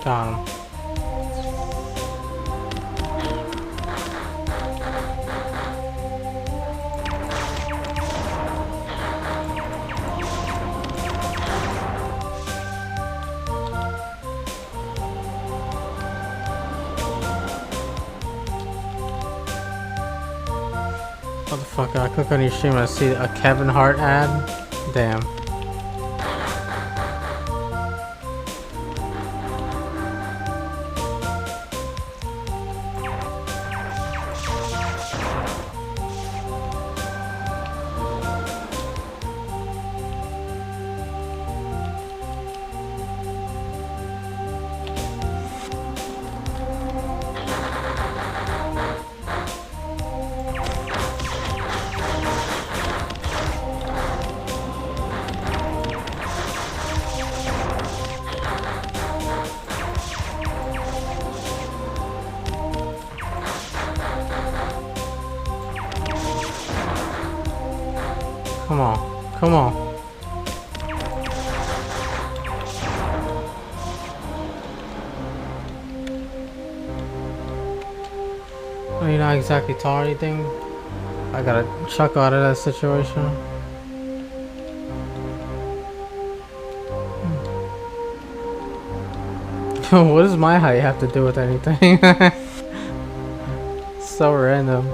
Got him. Motherfucker, I click on your stream and I see a Kevin Hart ad. Damn. Come on. Come on. Oh, you're not exactly tall or anything. I gotta chuckle out of that situation. What does my height have to do with anything? So random.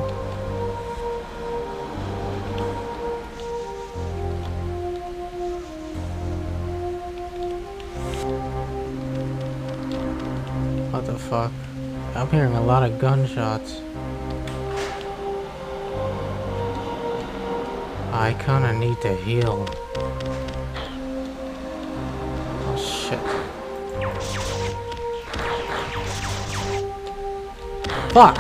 What the fuck? I'm hearing a lot of gunshots. I kinda need to heal. Oh shit. Fuck!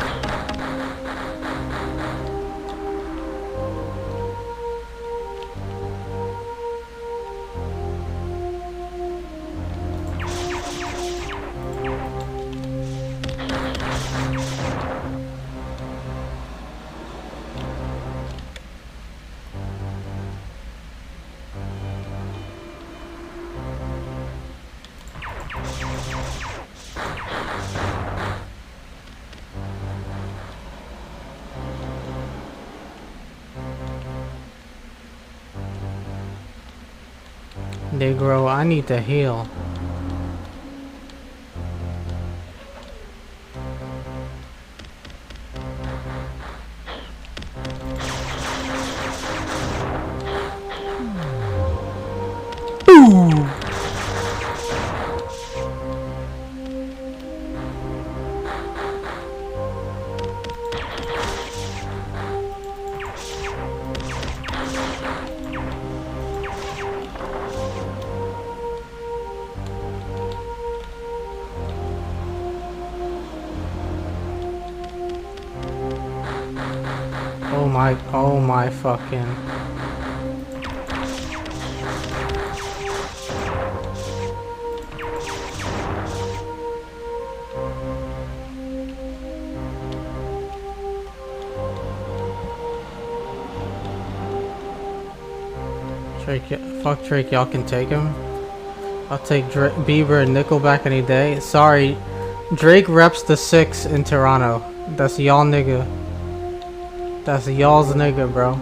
Negro, I need to heal. Boom! Oh my fucking. Drake, fuck Drake, y'all can take him. I'll take Bieber and Nickelback any day. Sorry, Drake reps the 6 in Toronto. That's y'all nigga. That's y'all's nigga, bro.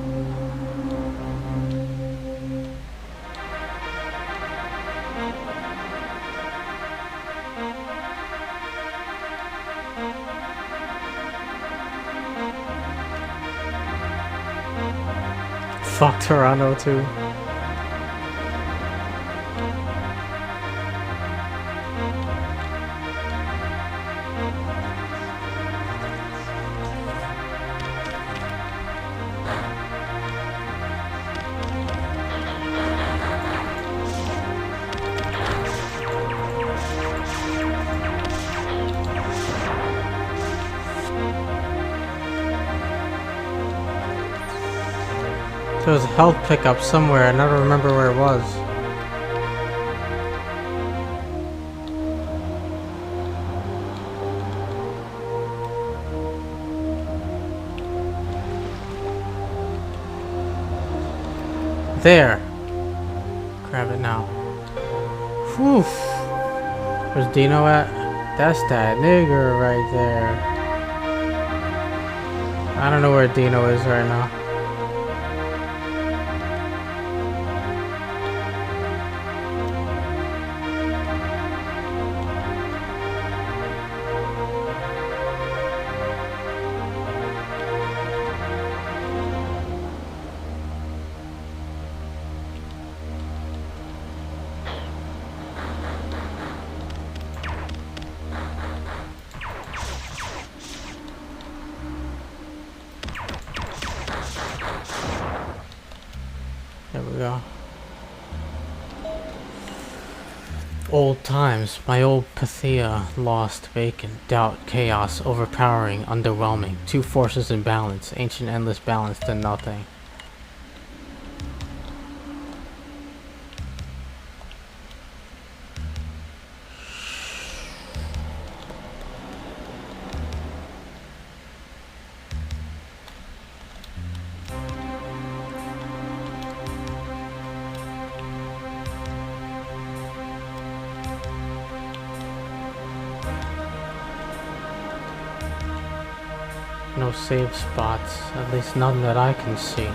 Fuck Toronto too. There was a health pickup somewhere, I never remember where it was. There! Grab it now. Whew! Where's Dino at? That's that nigger right there. I don't know where Dino is right now. There we go. Old times, my old Pythia, lost, vacant, doubt, chaos, overpowering, underwhelming, two forces in balance, ancient endless balance to nothing. No save spots. At least none that I can see.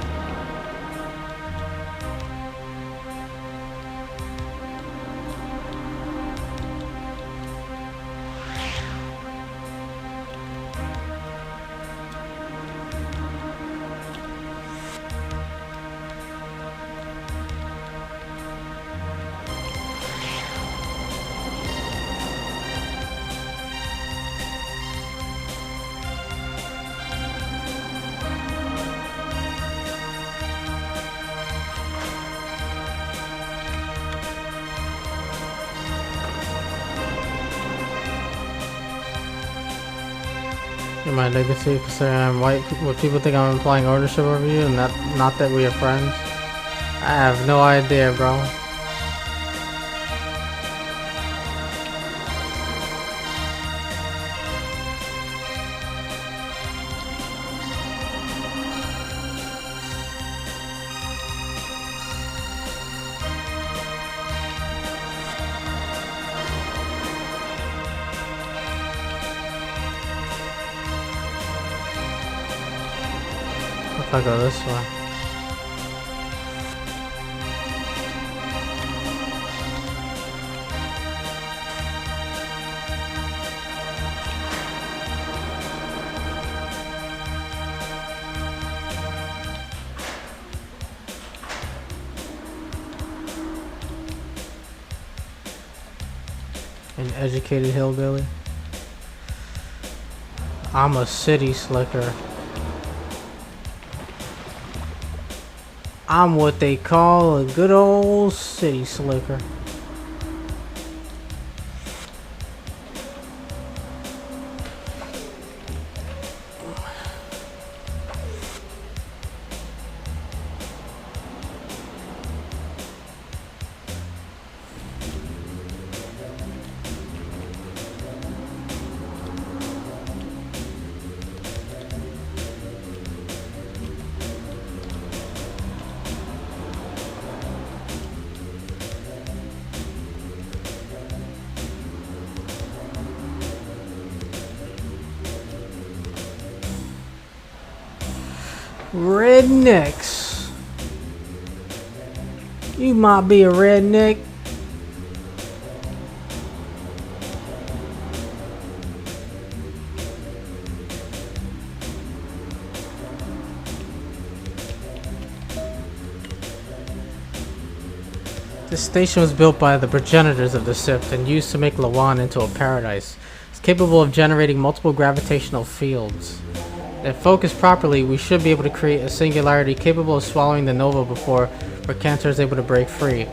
In my legacy, considering I'm white, would people think I'm implying ownership over you, and not that we are friends? I have no idea, bro. If I go this way. An educated hillbilly. I'm a city slicker. I'm what they call a good old city slicker. Rednecks. You might be a redneck. This station was built by the progenitors of the Sift and used to make Lawan into a paradise. It's capable of generating multiple gravitational fields. If focused properly, we should be able to create a singularity capable of swallowing the Nova before Mercantor is able to break free.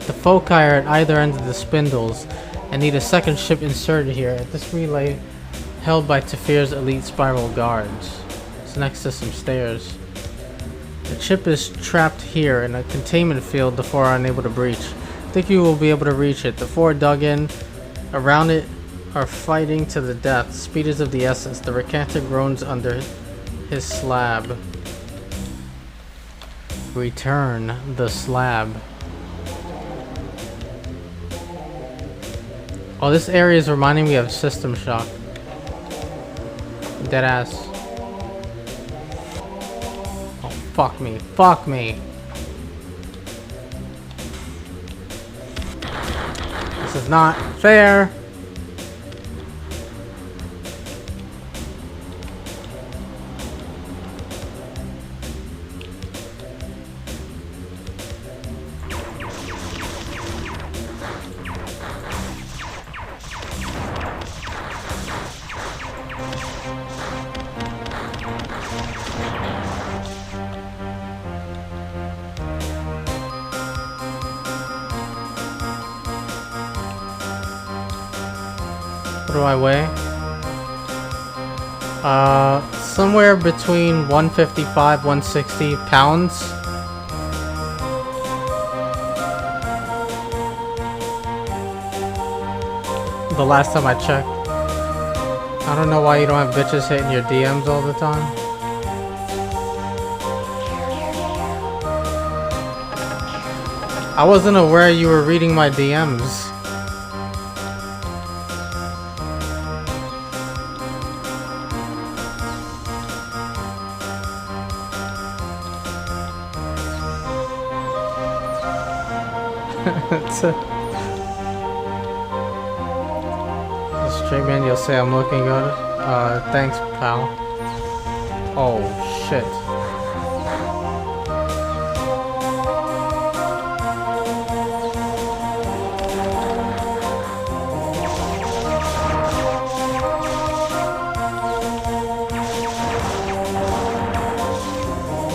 The foci are at either end of the spindles and need a second ship inserted here at this relay held by Tafir's elite spiral guards. It's next to some stairs. The chip is trapped here in a containment field the four are unable to breach. I think you will be able to reach it. The four dug in around it are fighting to the death. Speed is of the essence. The Recanter groans under his slab. Return the slab. Oh, this area is reminding me of System Shock. Deadass. Oh, fuck me. Fuck me. This is not fair. What do I weigh? Somewhere between 155, 160 pounds. The last time I checked. I don't know why you don't have bitches hitting your DMs all the time. I wasn't aware you were reading my DMs. It's a straight man, you'll say I'm looking good. Thanks, pal. Oh, shit.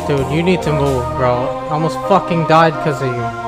Dude, you need to move, bro. I almost fucking died because of you.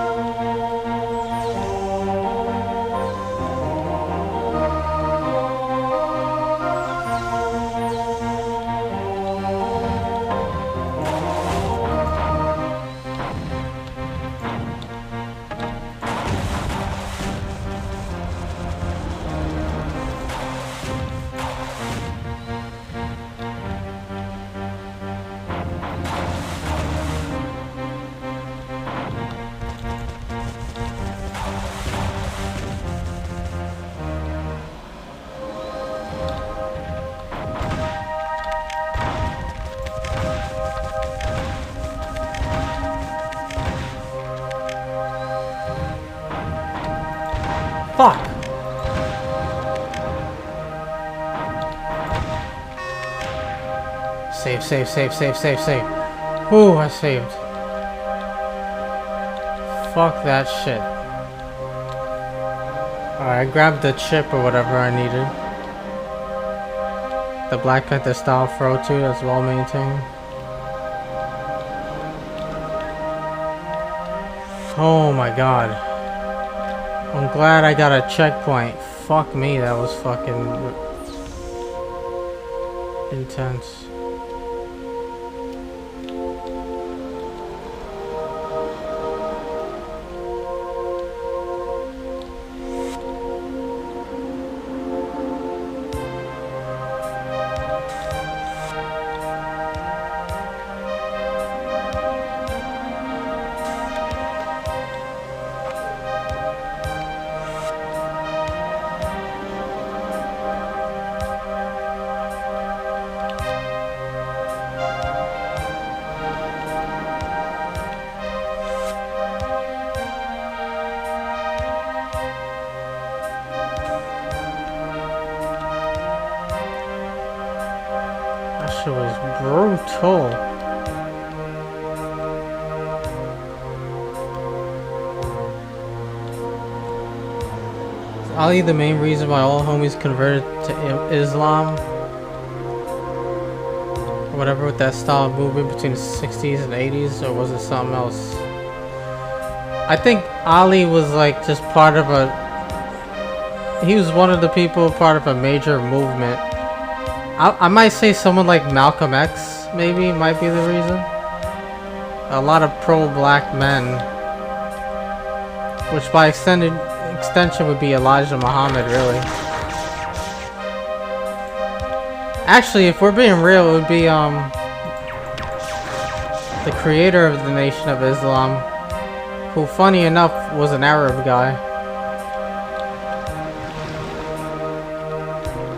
Fuck! Save, save, save, save, save, save. Ooh, I saved. Fuck that shit. Alright, I grabbed the chip or whatever I needed. The Black Panther style throw too, that's well maintained. Oh my god. I'm glad I got a checkpoint. Fuck me, that was fucking intense. It was brutal. Is Ali the main reason why all homies converted to Islam? Or whatever with that style of movement between the 60s and 80s, or was it something else? I think Ali was like just part of a... He was one of the people part of a major movement. I might say someone like Malcolm X, maybe, might be the reason. A lot of pro-black men, which by extension would be Elijah Muhammad, really. Actually, if we're being real, it would be the creator of the Nation of Islam, who, funny enough, was an Arab guy.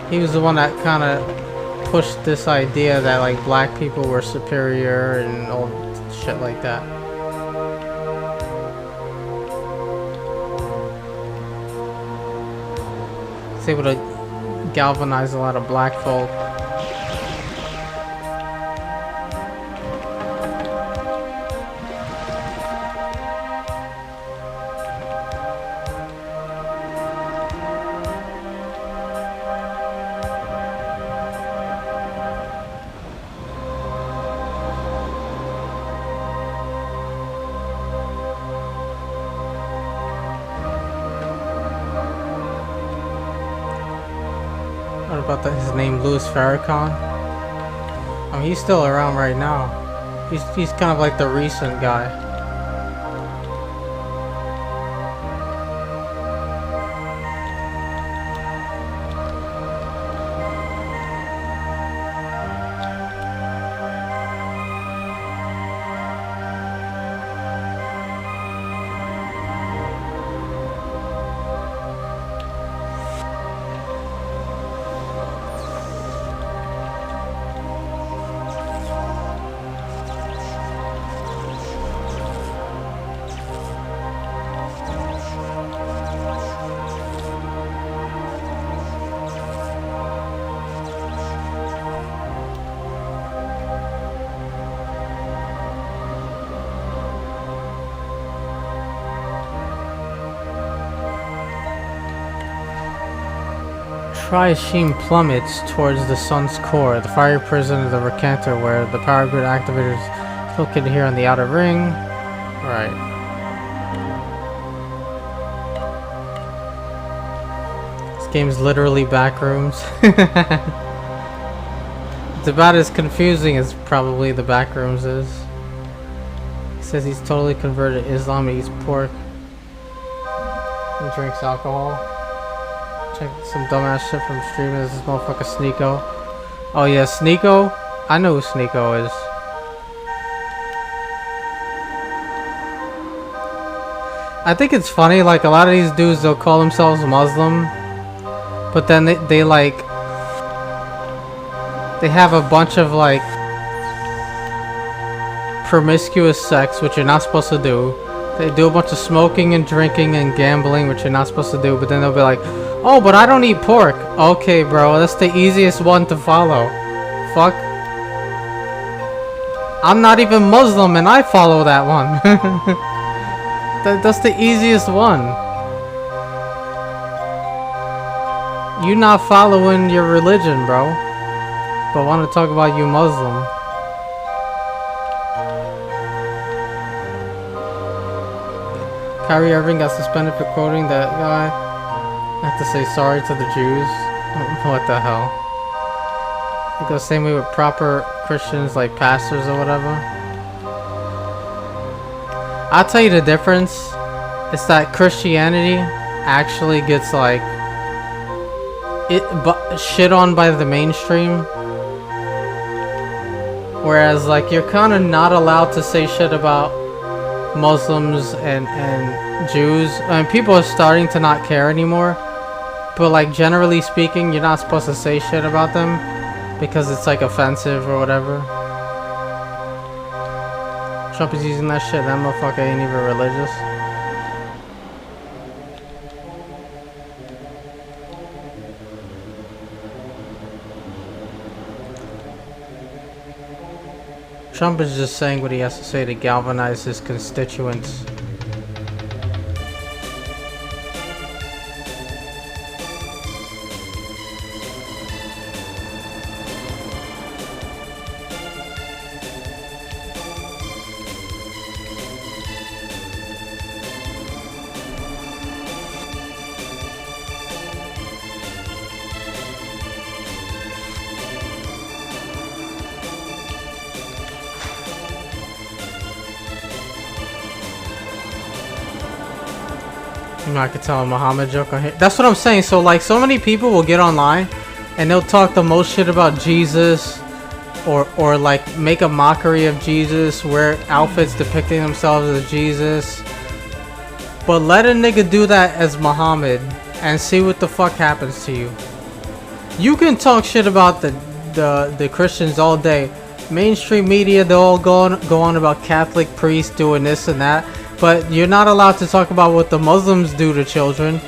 He was the one that kind of pushed this idea that like black people were superior and all shit like that. It's able to galvanize a lot of black folk. What about that? His name, Louis Farrakhan. I mean, he's still around right now. He's kind of like the recent guy. Triashine plummets towards the sun's core, the fiery prison of the Recanter, where the power grid activator is located here on the outer ring. Right. This game's literally backrooms. It's about as confusing as probably the backrooms is. He says he's totally converted to Islam and eats pork. He drinks alcohol. Check some dumbass shit from streaming. This is motherfucker Sneeko. Oh yeah, Sneeko? I know who Sneeko is. I think it's funny, like a lot of these dudes, they'll call themselves Muslim, but then they like, they have a bunch of like promiscuous sex, which you're not supposed to do. They do a bunch of smoking and drinking and gambling, which you're not supposed to do, but then they'll be like, oh, but I don't eat pork. Okay, bro, that's the easiest one to follow. Fuck. I'm not even Muslim and I follow that one. That's the easiest one. You not following your religion, bro. But want to talk about you Muslim. Kyrie Irving got suspended for quoting that guy. I have to say sorry to the Jews. What the hell? It goes the same way with proper Christians, like pastors or whatever. I'll tell you the difference. It's that Christianity actually gets like shit on by the mainstream, whereas like you're kind of not allowed to say shit about Muslims and Jews. I mean, people are starting to not care anymore, but like generally speaking, you're not supposed to say shit about them because it's like offensive or whatever. Trump is using that shit. That motherfucker ain't even religious. Trump is just saying what he has to say to galvanize his constituents. I could tell a Muhammad joke on here. That's what I'm saying. So like, so many people will get online and they'll talk the most shit about Jesus, or like make a mockery of Jesus, wear outfits depicting themselves as Jesus. But let a nigga do that as Muhammad and see what the fuck happens to you. You can talk shit about the Christians all day. Mainstream media, they'll all go on about Catholic priests doing this and that. But you're not allowed to talk about what the Muslims do to children.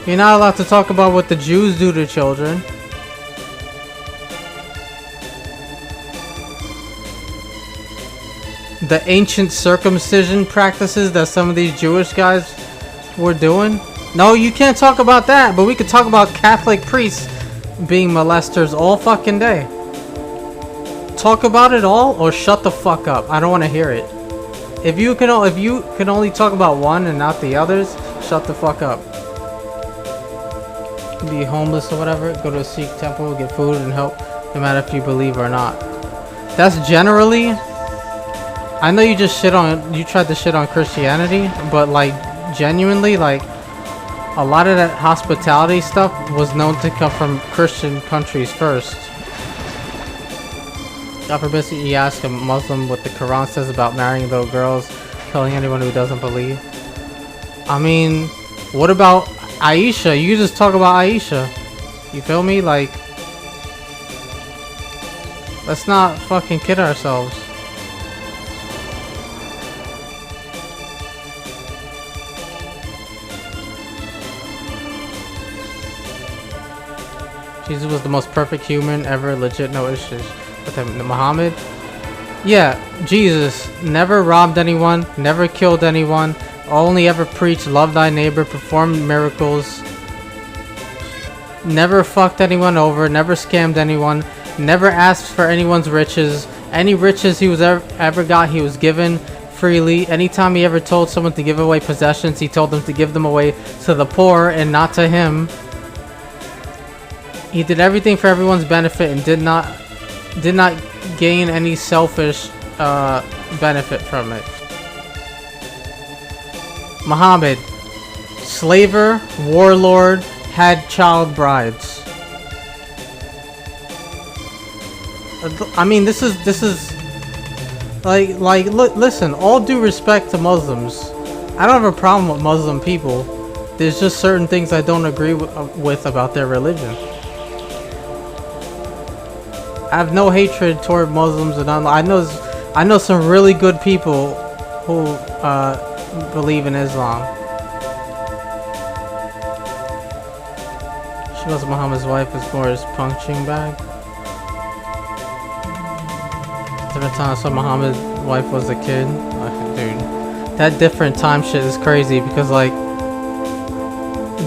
You're not allowed to talk about what the Jews do to children. The ancient circumcision practices that some of these Jewish guys were doing. No, you can't talk about that, but we could talk about Catholic priests being molesters all fucking day. Talk about it all or shut the fuck up. I don't want to hear it. If you can only talk about one and not the others, shut the fuck up. Be homeless or whatever, go to a Sikh temple, get food and help, no matter if you believe or not. That's generally. I know you tried to shit on Christianity, but like genuinely, like a lot of that hospitality stuff was known to come from Christian countries first. God forbid you ask a Muslim what the Quran says about marrying little girls, killing anyone who doesn't believe. I mean, what about Aisha? You just talk about Aisha. You feel me? Like, let's not fucking kid ourselves. Jesus was the most perfect human ever, legit, no issues with him. Muhammad, yeah, Jesus never robbed anyone, never killed anyone, only ever preached love thy neighbor, performed miracles. never fucked anyone over, never scammed anyone, never asked for anyone's riches. Any riches he was ever got, he was given freely. Anytime he ever told someone to give away possessions, he told them to give them away to the poor and not to him. He did everything for everyone's benefit and did not gain any selfish benefit from it. Muhammad, slaver, warlord, had child brides. I mean, this is like look, listen, all due respect to Muslims, I don't have a problem with Muslim people. There's just certain things I don't agree with about their religion. I have no hatred toward Muslims, and I know some really good people who believe in Islam. She was Muhammad's wife as far as punching bag. Different time I saw Muhammad's wife was a kid. Dude, that different time shit is crazy because like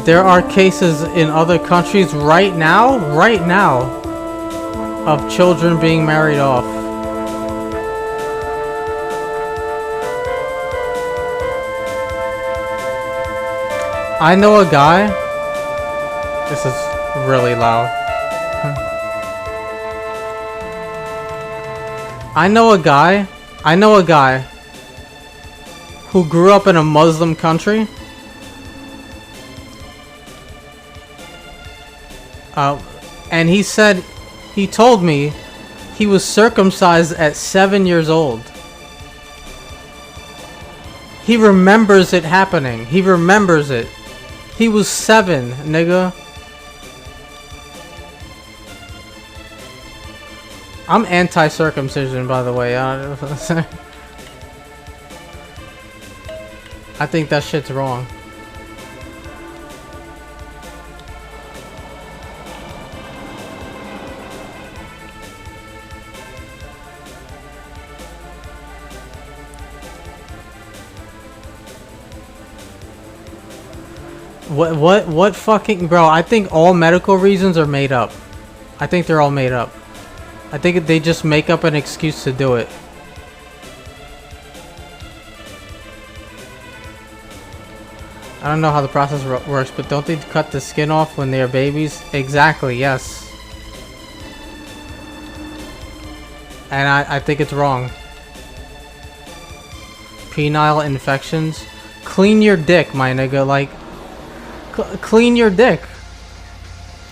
there are cases in other countries right now of children being married off. I know a guy. This is really loud. I know a guy who grew up in a Muslim country. And he told me he was circumcised at 7 years old. He remembers it happening. He remembers it. He was 7, nigga. I'm anti-circumcision, by the way. I think that shit's wrong. What fucking bro? I think all medical reasons are made up. I think they're all made up. I think they just make up an excuse to do it. I don't know how the process works, but don't they cut the skin off when they're babies? Exactly, yes. And I think it's wrong. Penile infections. Clean your dick, my nigga. Like, clean your dick.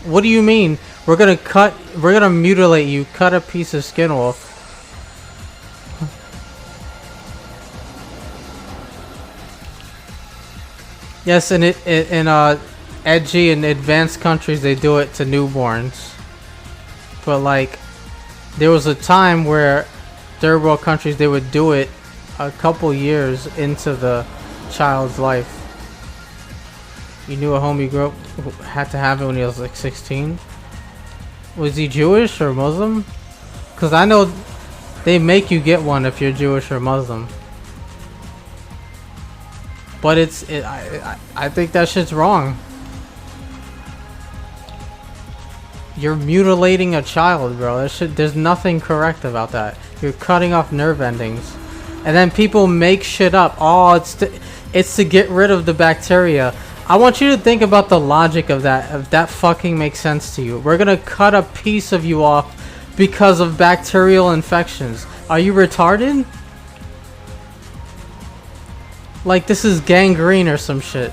What do you mean? We're gonna mutilate you, cut a piece of skin off. Yes, and in edgy and advanced countries they do it to newborns. But like, there was a time where third world countries they would do it a couple years into the child's life. You knew a homie grew up who had to have it when he was like 16. Was he Jewish or Muslim? Because I know they make you get one if you're Jewish or Muslim. But I think that shit's wrong. You're mutilating a child, bro. There's nothing correct about that. You're cutting off nerve endings. And then people make shit up. Oh, it's to get rid of the bacteria. I want you to think about the logic of that, if that fucking makes sense to you. We're gonna cut a piece of you off because of bacterial infections. Are you retarded? Like this is gangrene or some shit.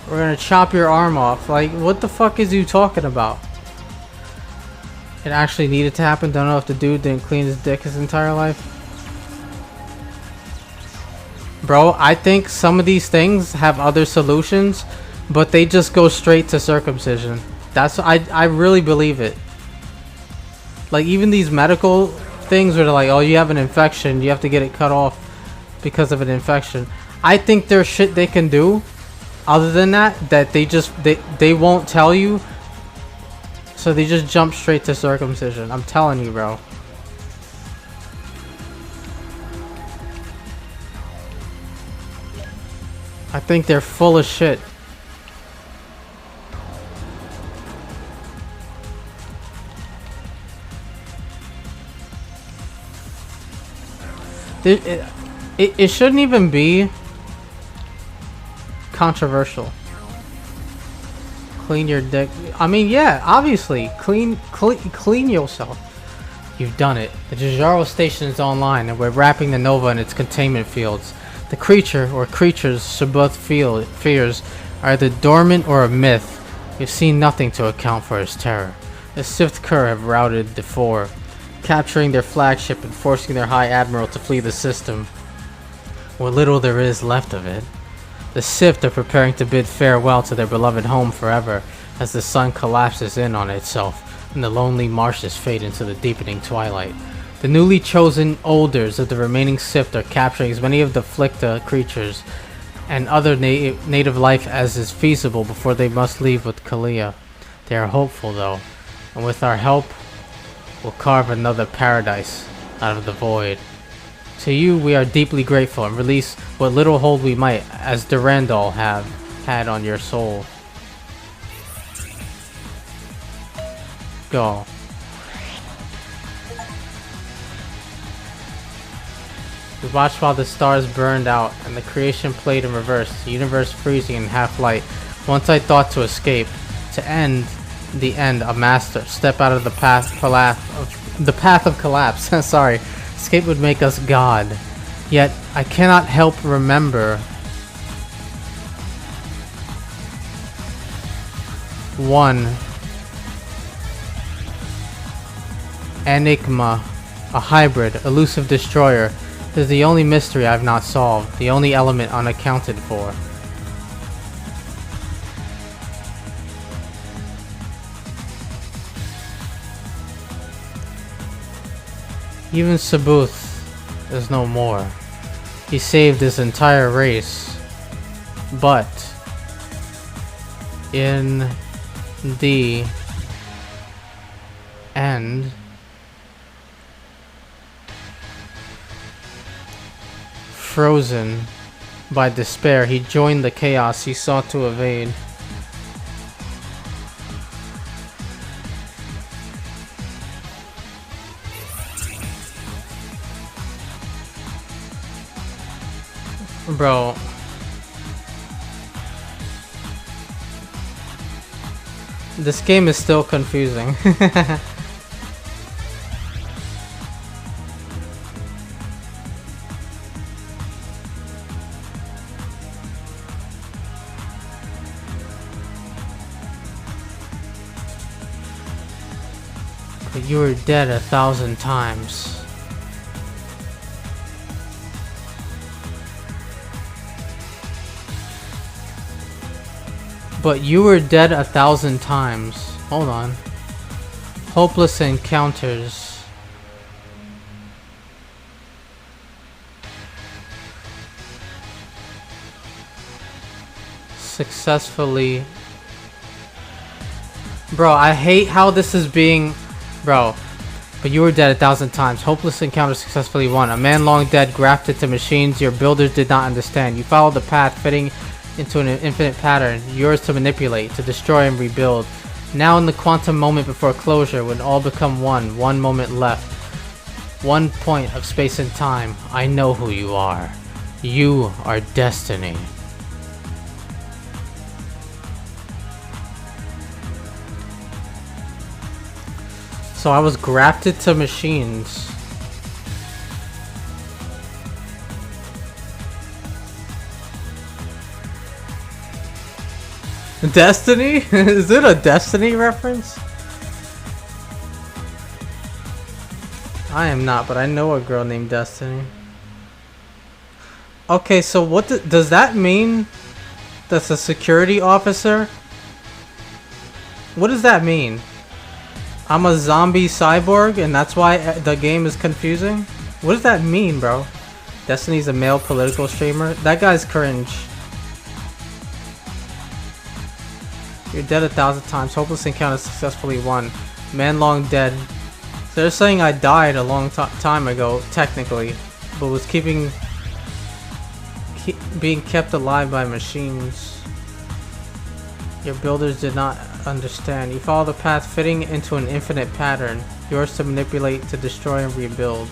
We're gonna chop your arm off. Like, what the fuck is you talking about? It actually needed to happen. Don't know if the dude didn't clean his dick his entire life. Bro, I think some of these things have other solutions, but they just go straight to circumcision. I really believe it. Like even these medical things where they're like, oh, you have an infection, you have to get it cut off because of an infection. I think there's shit they can do other than that they won't tell you, so they just jump straight to circumcision. I'm telling you, bro. I think they're full of shit. It shouldn't even be controversial. Clean your dick. I mean, yeah, obviously, clean yourself. You've done it. The Jujaro station is online, and we're wrapping the Nova in its containment fields. The creature or creatures Sabuth fears are either dormant or a myth. We've seen nothing to account for his terror. The Sith Kur have routed the Four, capturing their flagship and forcing their High Admiral to flee the system. What little there is left of it. The Sith are preparing to bid farewell to their beloved home forever as the sun collapses in on itself and the lonely marshes fade into the deepening twilight. The newly chosen Elders of the remaining Sith are capturing as many of the Flicta creatures and other native life as is feasible before they must leave with Kalia. They are hopeful though, and with our help, we'll carve another paradise out of the void. To you, we are deeply grateful and release what little hold we might, as Durandal have had on your soul. Go. We watched while the stars burned out and the creation played in reverse, the universe freezing in half-light. Once I thought to escape, to end the end, a master step out of the path of collapse. Sorry. Escape would make us God. Yet, I cannot help remember one enigma, a hybrid, elusive destroyer. It is the only mystery I have not solved, the only element unaccounted for. Even Sabuth is no more. He saved his entire race. But in the end, frozen by despair, he joined the chaos he sought to evade. Bro. This game is still confusing. But you were dead 1,000 times. But you were dead 1,000 times. Hold on. Hopeless encounters. Successfully. Bro, I hate how this is being... Bro. But you were dead 1,000 times. Hopeless encounters successfully won. A man long dead, grafted to machines your builders did not understand. You followed the path fitting into an infinite pattern, yours to manipulate, to destroy and rebuild. Now in the quantum moment before closure, when all become one moment left, one point of space and time, I know who you are. You are destiny. So I was grafted to machines. Destiny? Is it a Destiny reference? I am not, but I know a girl named Destiny. Okay, so what does that mean? That's a security officer? What does that mean? I'm a zombie cyborg and that's why the game is confusing? What does that mean, bro? Destiny's a male political streamer? That guy's cringe. You're dead 1,000 times. Hopeless encounter successfully won. Man long dead. So they're saying I died a long time ago, technically, but was being kept alive by machines. Your builders did not understand. You follow the path fitting into an infinite pattern, yours to manipulate, to destroy and rebuild.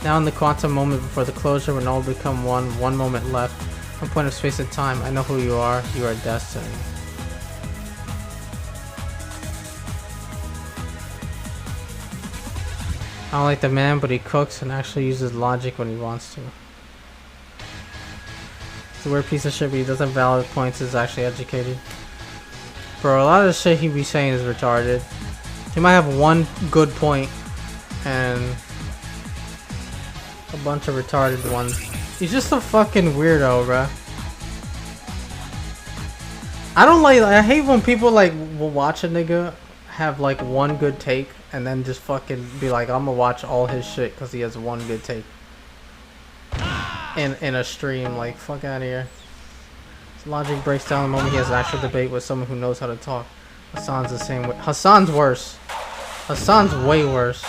Now in the quantum moment before the closure, when all become one moment left, one point of space and time, I know who you are destiny. I don't like the man, but he cooks and actually uses logic when he wants to. He's a weird piece of shit, but he doesn't have valid points, is actually educated. Bro, a lot of the shit he be saying is retarded. He might have one good point and a bunch of retarded ones. He's just a fucking weirdo, bruh. I hate when people like will watch a nigga have like one good take and then just fucking be like, I'm gonna watch all his shit because he has one good take in a stream. Like, fuck out of here. His logic breaks down the moment he has an actual debate with someone who knows how to talk. Hassan's the same way. Hassan's worse. Hassan's way worse.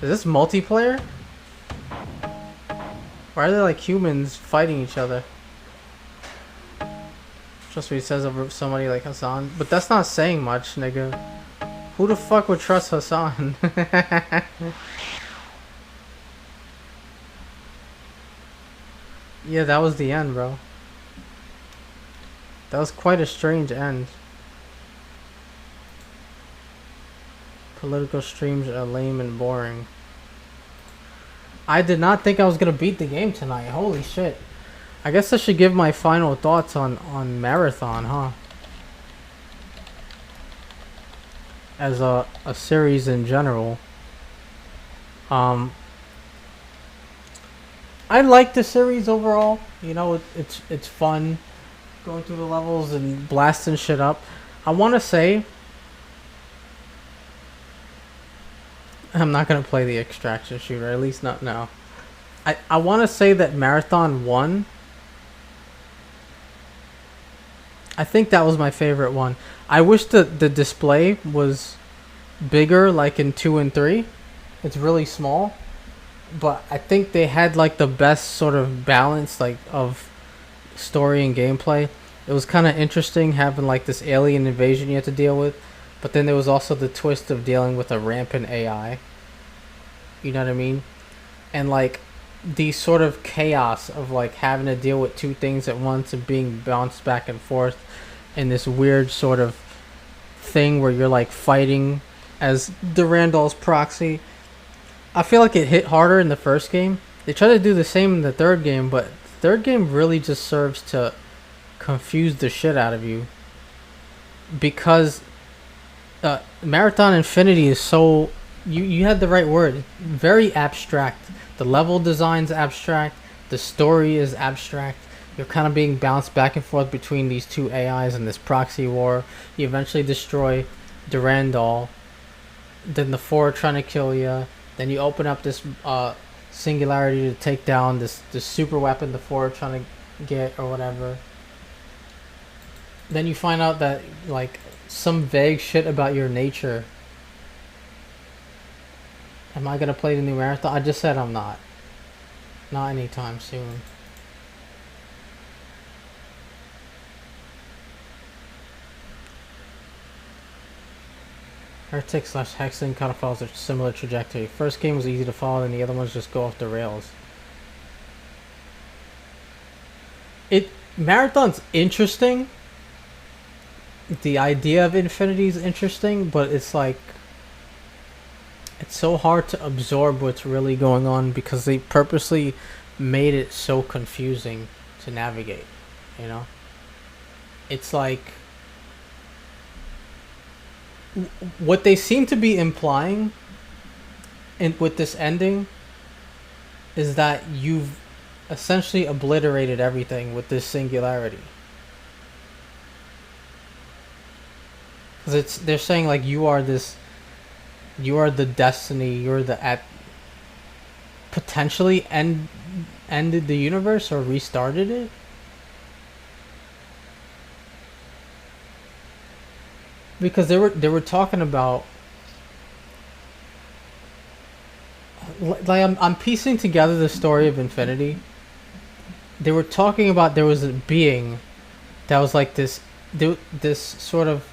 Is this multiplayer? Why are they like humans fighting each other? Trust what he says over somebody like Hassan. But that's not saying much, nigga. Who the fuck would trust Hassan? Yeah, that was the end, bro. That was quite a strange end. Political streams are lame and boring. I did not think I was gonna beat the game tonight. Holy shit. I guess I should give my final thoughts on Marathon, huh? As a series in general. I like the series overall. You know, it's fun going through the levels and blasting shit up. I want to say I'm not gonna play the extraction shooter, at least not now. I want to say that Marathon 1, I think that was my favorite one. I wish the display was bigger, like in 2 and 3. It's really small, but I think they had like the best sort of balance, like, of story and gameplay. It was kind of interesting having like this alien invasion you had to deal with, but then there was also the twist of dealing with a rampant AI. You know what I mean? And like the sort of chaos of like having to deal with two things at once and being bounced back and forth in this weird sort of thing where you're like fighting as Durandal's proxy. I feel like it hit harder in the first game. They try to do the same in the third game, but the third game really just serves to confuse the shit out of you, because Marathon Infinity is so, you had the right word, very abstract. The level design's abstract, the story is abstract. You're kind of being bounced back and forth between these two AIs in this proxy war. You eventually destroy Durandal, then the Four are trying to kill you. Then you open up this singularity to take down this super weapon the Four are trying to get or whatever. Then you find out that like some vague shit about your nature. Am I gonna play the new Marathon? I just said I'm not. Not anytime soon. Heretic / Hexen kind of follows a similar trajectory. First game was easy to follow, and the other ones just go off the rails. Marathon's interesting. The idea of Infinity is interesting, but it's like, it's so hard to absorb what's really going on because they purposely made it so confusing to navigate, you know? It's like, what they seem to be implying with this ending is that you've essentially obliterated everything with this singularity. Because they're saying like you are the destiny, you're the potentially ended the universe or restarted it. Because they were talking about, like, I'm piecing together the story of Infinity. They were talking about there was a being that was like this sort of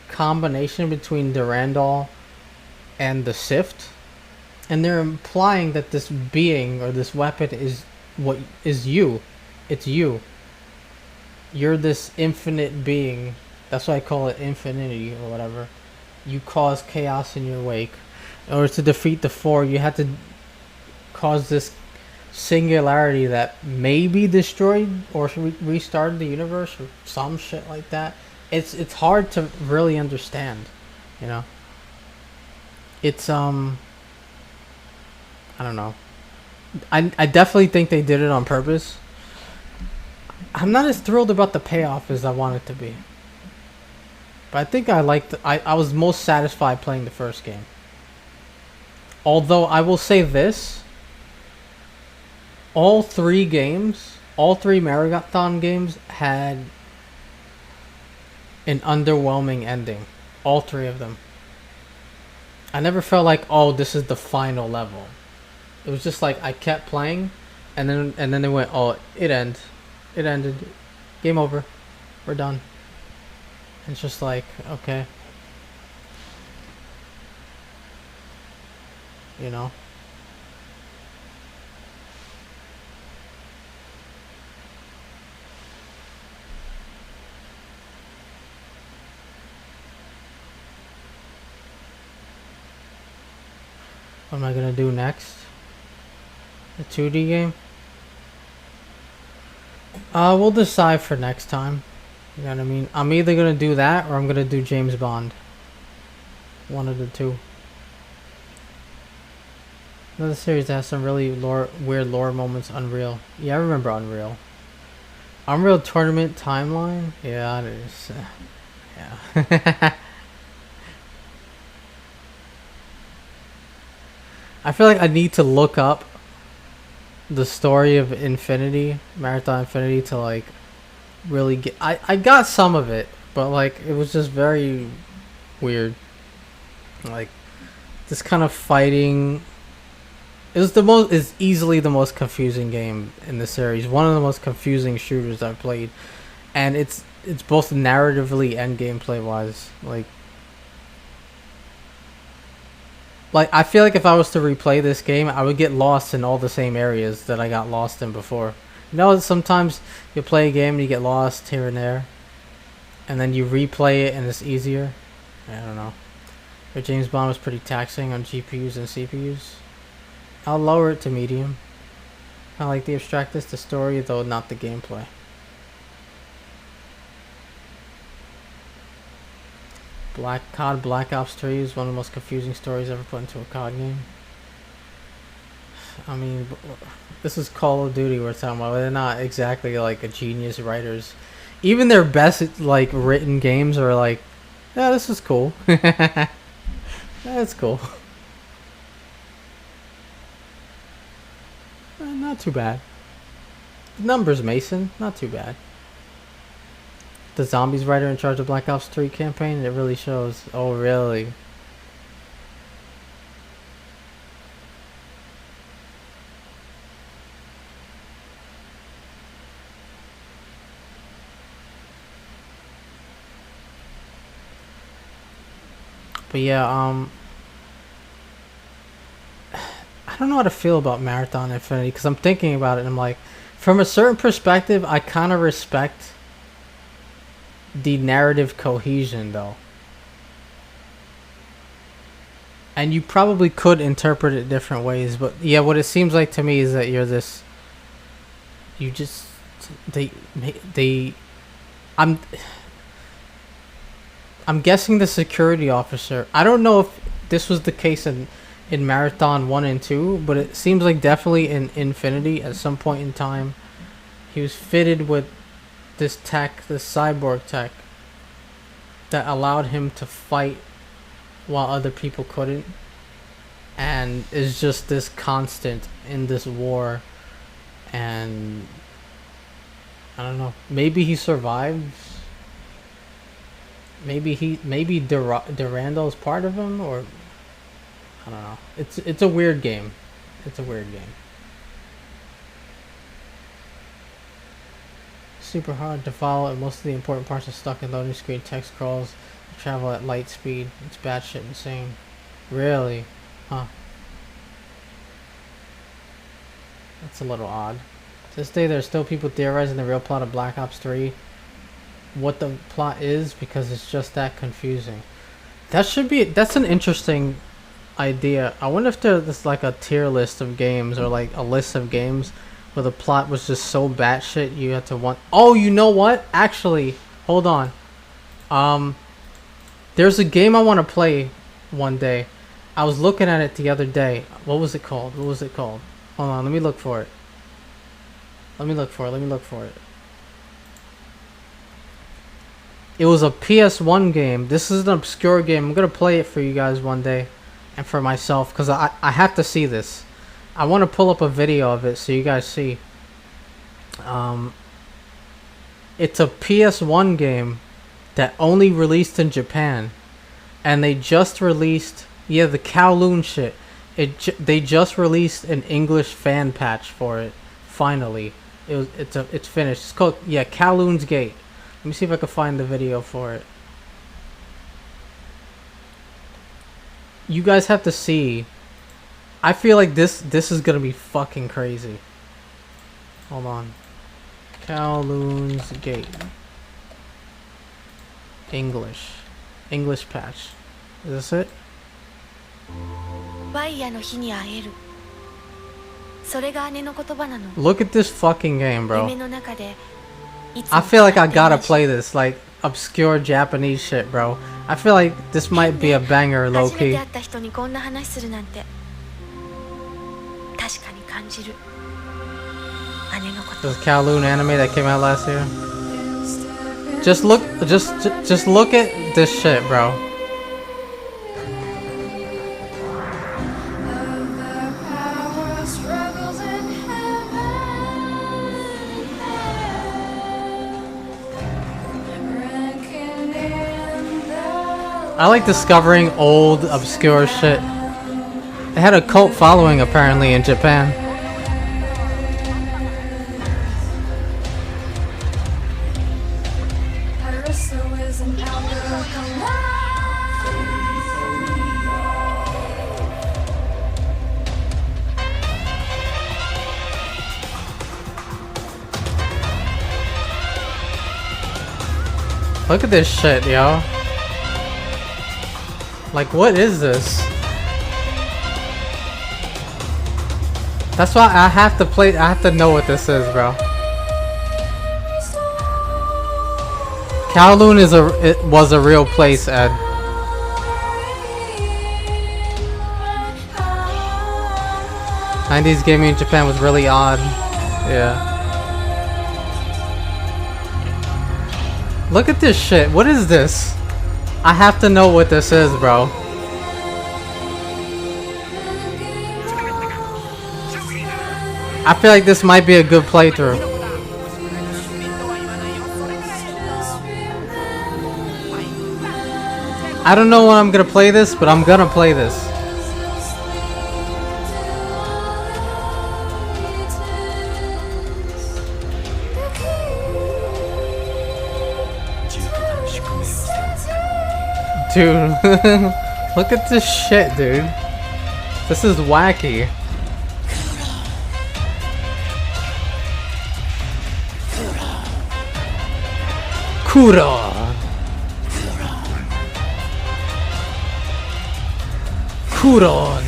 combination between Durandal and the Sift, And they're implying that this being or this weapon is what is you. It's you. You're this infinite being. That's why I call it infinity or whatever. You cause chaos in your wake. In order to defeat the four, you had to cause this singularity that maybe destroyed or restarted the universe or some shit like that. It's hard to really understand, you know. It's I don't know. I definitely think they did it on purpose. I'm not as thrilled about the payoff as I want it to be. But I think I was most satisfied playing the first game. Although I will say this, all three Marathon games had an underwhelming ending. All three of them. I never felt like, oh, this is the final level. It was just like I kept playing, and then they went, oh, it ended, game over, we're done. And it's just like, okay, you know. What am I gonna do next? The 2D game? We'll decide for next time. You know what I mean? I'm either gonna do that or I'm gonna do James Bond. One of the two. Another series that has some really weird lore moments. Unreal. Yeah, I remember Unreal. Unreal Tournament Timeline? Yeah, it is. Yeah. I feel like I need to look up the story of Infinity, Marathon Infinity, to like really get. I got some of it, but like it was just very weird. Like this kind of fighting. It was is easily the most confusing game in the series. One of the most confusing shooters I've played, and it's both narratively and gameplay wise. Like I feel like if I was to replay this game, I would get lost in all the same areas that I got lost in before. You know, sometimes you play a game and you get lost here and there, and then you replay it and it's easier. I don't know. But James Bond was pretty taxing on GPUs and CPUs. I'll lower it to medium. I like the abstractness, the story, though not the gameplay. COD Black Ops 3 is one of the most confusing stories ever put into a COD game. I mean, this is Call of Duty we're talking about. They're not exactly like a genius writers. Even their best like written games are like, yeah, this is cool. That's cool. Not too bad. The numbers, Mason. Not too bad. The zombies writer in charge of Black Ops 3 campaign, it really shows. Oh, really? But yeah, I don't know how to feel about Marathon Infinity because I'm thinking about it and I'm like, from a certain perspective, I kind of respect the narrative cohesion though. And you probably could interpret it different ways, but yeah, what it seems like to me is that you're this, you just, I'm guessing the security officer, I don't know if this was the case in Marathon 1 and 2, but it seems like definitely in Infinity at some point in time, he was fitted with this tech, this cyborg tech, that allowed him to fight while other people couldn't, and is just this constant in this war. And I don't know, maybe he survives, maybe Durandal's part of him, or I don't know. It's a weird game. It's a weird game. Super hard to follow, and most of the important parts are stuck in loading screen text scrolls. Travel at light speed. It's batshit insane. Really? Huh. It's a little odd. To this day, there are still people theorizing the real plot of Black Ops 3. What the plot is, because it's just that confusing. That's an interesting idea. I wonder if there's like a tier list of games, or like a list of games where the plot was just so batshit you had to want. Oh, you know what? Actually, hold on. There's a game I want to play one day. I was looking at it the other day. What was it called? Hold on, let me look for it. Let me look for it. It was a PS1 game. This is an obscure game. I'm gonna play it for you guys one day, and for myself, because I have to see this. I want to pull up a video of it so you guys see. It's a PS1 game that only released in Japan, and they just released the Kowloon shit. They just released an English fan patch for it. Finally, it's finished. It's called Kowloon's Gate. Let me see if I can find the video for it. You guys have to see. I feel like this is gonna be fucking crazy. Hold on. Kowloon's Gate. English patch. Is this it? Look at this fucking game, bro. I feel like I gotta play this, like obscure Japanese shit, bro. I feel like this might be a banger, low key. This Kowloon anime that came out last year. Just look at this shit, bro. I like discovering old, obscure shit. It had a cult following apparently in Japan. Look at this shit, yo. Like, what is this? That's why I have to play. I have to know what this is, bro. Kowloon was a real place, Ed. '90s gaming in Japan was really odd. Yeah. Look at this shit. What is this? I have to know what this is, bro. I feel like this might be a good playthrough. I don't know when I'm gonna play this, but I'm gonna play this. Dude, look at this shit, dude. This is wacky. Kuro. Kuron.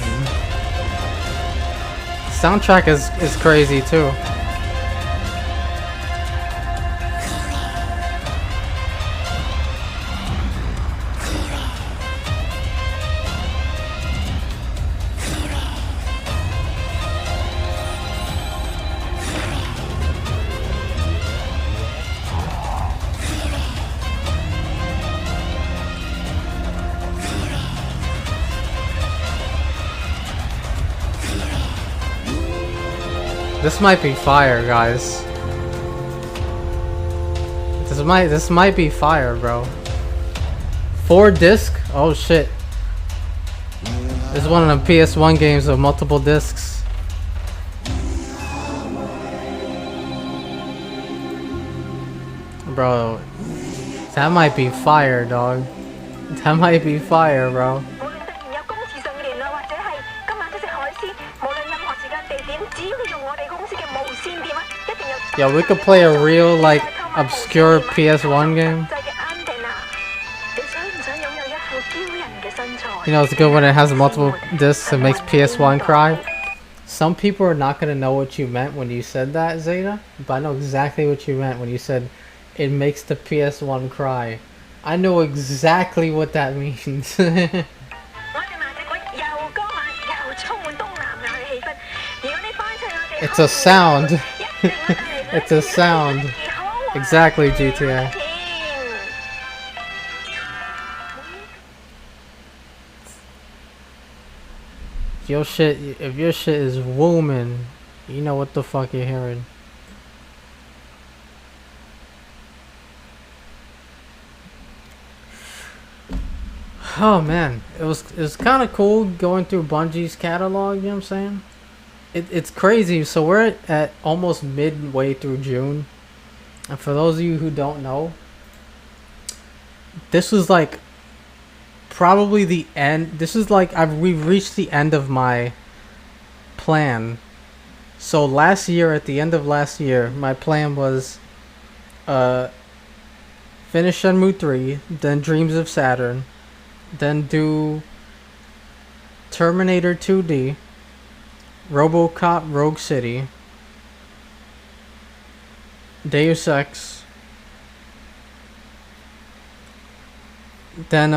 Soundtrack is crazy too. This might be fire, guys. This might be fire, bro. 4 disc? Oh shit. This is one of the PS1 games with multiple discs. Bro, that might be fire, dog. That might be fire, bro. Yo, we could play a real, like, obscure PS1 game. You know, it's good when it has multiple discs and makes PS1 cry. Some people are not going to know what you meant when you said that, Zeta. But I know exactly what you meant when you said it makes the PS1 cry. I know exactly what that means. It's a sound. It's a sound. Exactly, GTA. If your shit is wooming, you know what the fuck you're hearing. Oh man, it was kind of cool going through Bungie's catalog. You know what I'm saying? It's crazy. So we're at almost midway through June, and for those of you who don't know, this was like probably the end. This is like we've reached the end of my plan. So last year, at the end of last year, my plan was finish Shenmue 3, then Dreams of Saturn, then do Terminator 2D, RoboCop Rogue City, Deus Ex, then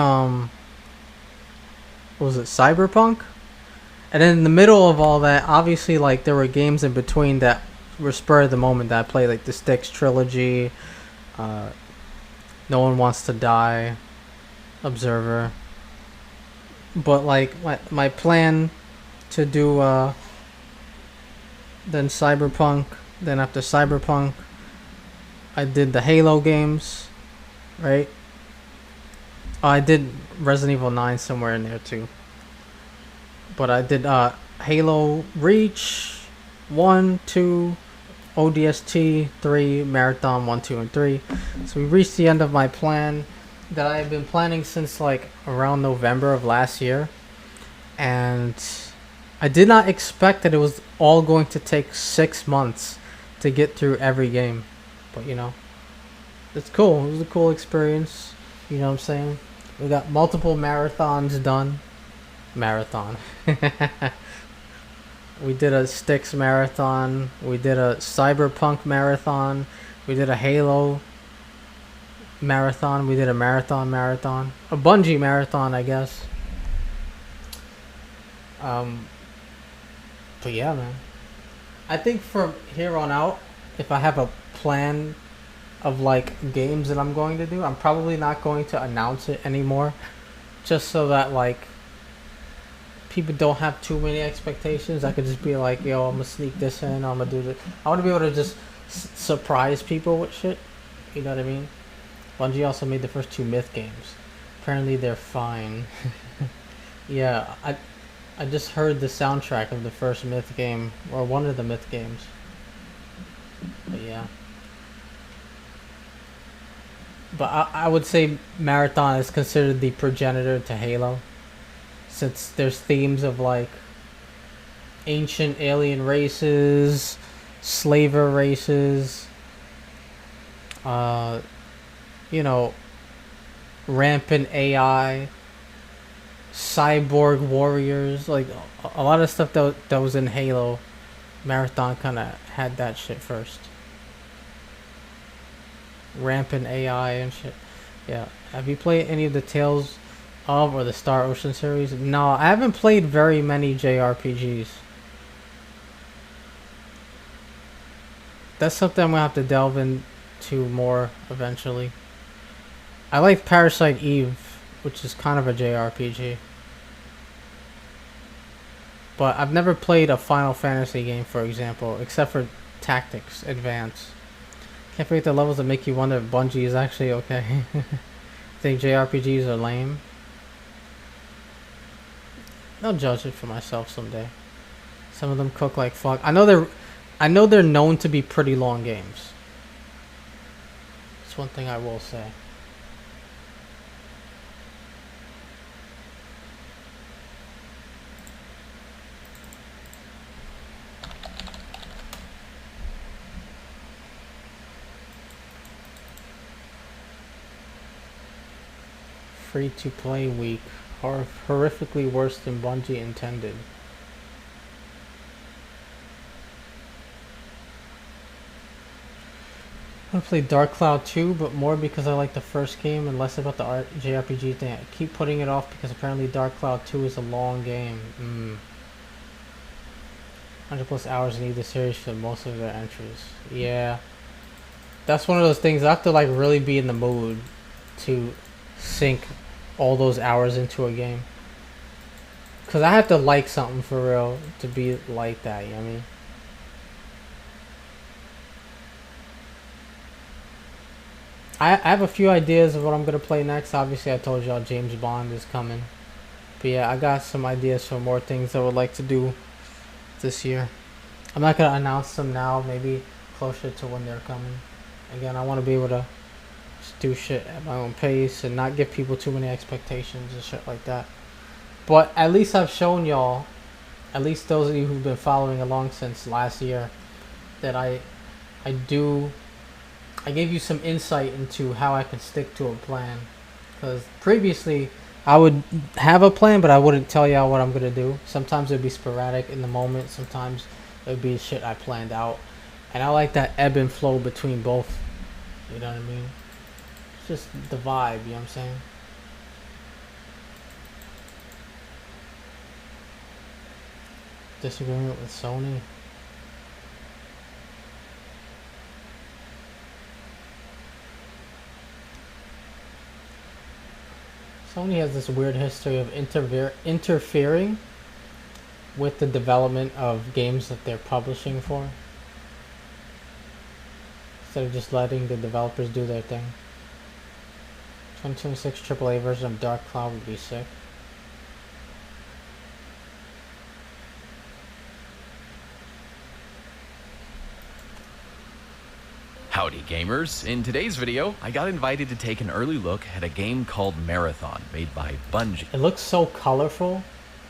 what was it, Cyberpunk? And then in the middle of all that, obviously, like, there were games in between that were spur of the moment that I played, like the Styx trilogy, No One Wants to Die, Observer. But like my plan to do then Cyberpunk, then after Cyberpunk I did the Halo games, right? I did Resident Evil 9 somewhere in there too. But I did Halo Reach 1, 2, ODST 3, Marathon 1, 2, and 3. So we reached the end of my plan that I have been planning since like around November of last year, and I did not expect that it was all going to take 6 months to get through every game. But you know, it's cool. It was a cool experience. You know what I'm saying? We got multiple marathons done. Marathon. We did a Styx marathon. We did a Cyberpunk marathon. We did a Halo marathon. We did a marathon. A Bungie marathon, I guess. But yeah, man. I think from here on out, if I have a plan of like games that I'm going to do, I'm probably not going to announce it anymore, just so that like people don't have too many expectations. I could just be like, yo, I'm gonna sneak this in, I'm gonna do this. I want to be able to just surprise people with shit. You know what I mean? Bungie also made the first 2 Myth games. Apparently they're fine. Yeah, I just heard the soundtrack of the first Myth game, or one of the Myth games. But yeah. But I would say Marathon is considered the progenitor to Halo, since there's themes of like ancient alien races, slaver races, you know, rampant AI, cyborg warriors, like a lot of stuff that was in Halo. Marathon kind of had that shit first. Rampant AI and shit. Yeah. Have you played any of the Tales of or the Star Ocean series? No, I haven't played very many JRPGs. That's something I'm gonna have to delve into more eventually. I like Parasite Eve, which is kind of a JRPG. But I've never played a Final Fantasy game, for example, except for Tactics Advance. Can't forget the levels that make you wonder if Bungie is actually okay. Think JRPGs are lame? I'll judge it for myself someday. Some of them cook like fuck. I know they're known to be pretty long games. That's one thing I will say. free-to-play week. Horrifically worse than Bungie intended. I'm gonna play Dark Cloud 2, but more because I like the first game and less about the JRPG thing. I keep putting it off because apparently Dark Cloud 2 is a long game. 100 plus hours in either series for most of their entries. Yeah. That's one of those things I have to like really be in the mood to sink all those hours into a game. Cause I have to like something for real to be like that, you know what I mean? I have a few ideas of what I'm gonna play next. Obviously I told y'all James Bond is coming. But yeah, I got some ideas for more things I would like to do this year. I'm not gonna announce them now, maybe closer to when they're coming. Again, I wanna be able to just do shit at my own pace and not give people too many expectations and shit like that. But at least I've shown y'all, at least those of you who've been following along since last year, that I gave you some insight into how I can stick to a plan. Because previously, I would have a plan, but I wouldn't tell y'all what I'm going to do. Sometimes it would be sporadic in the moment. Sometimes it would be shit I planned out. And I like that ebb and flow between both. You know what I mean? It's just the vibe, you know what I'm saying? Disagreement with Sony. Sony has this weird history of interfering with the development of games that they're publishing for, instead of just letting the developers do their thing. 2026 AAA version of Dark Cloud would be sick. Howdy gamers, in today's video I got invited to take an early look at a game called Marathon made by Bungie. It looks so colorful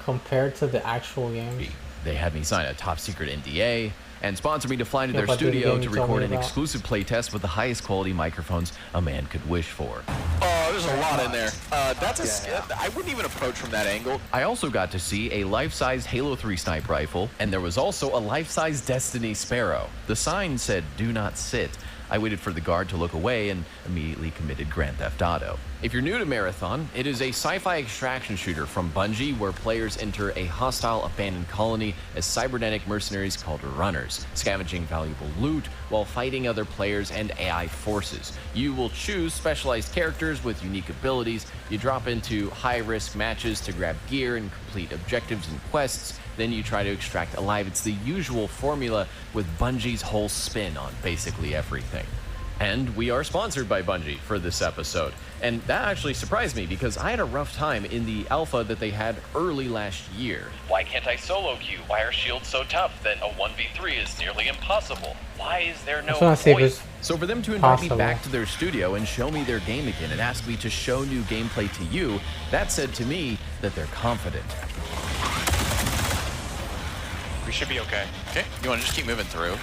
compared to the actual game. They had me sign a top secret NDA and sponsored me to fly to their studio to record an exclusive playtest with the highest quality microphones a man could wish for. Oh, there's a lot in there. I wouldn't even approach from that angle. I also got to see a life-size Halo 3 sniper rifle, and there was also a life-size Destiny Sparrow. The sign said, "Do not sit." I waited for the guard to look away and immediately committed Grand Theft Auto. If you're new to Marathon, it is a sci-fi extraction shooter from Bungie where players enter a hostile abandoned colony as cybernetic mercenaries called Runners, scavenging valuable loot while fighting other players and AI forces. You will choose specialized characters with unique abilities. You drop into high-risk matches to grab gear and complete objectives and quests. Then you try to extract alive. It's the usual formula with Bungie's whole spin on basically everything. And we are sponsored by Bungie for this episode. And that actually surprised me because I had a rough time in the alpha that they had early last year. Why can't I solo queue? Why are shields so tough that a 1v3 is nearly impossible? Why is there no point? So for them to invite me back to their studio and show me their game again and ask me to show new gameplay to you, that said to me that they're confident. We should be okay. Okay, you want to just keep moving through?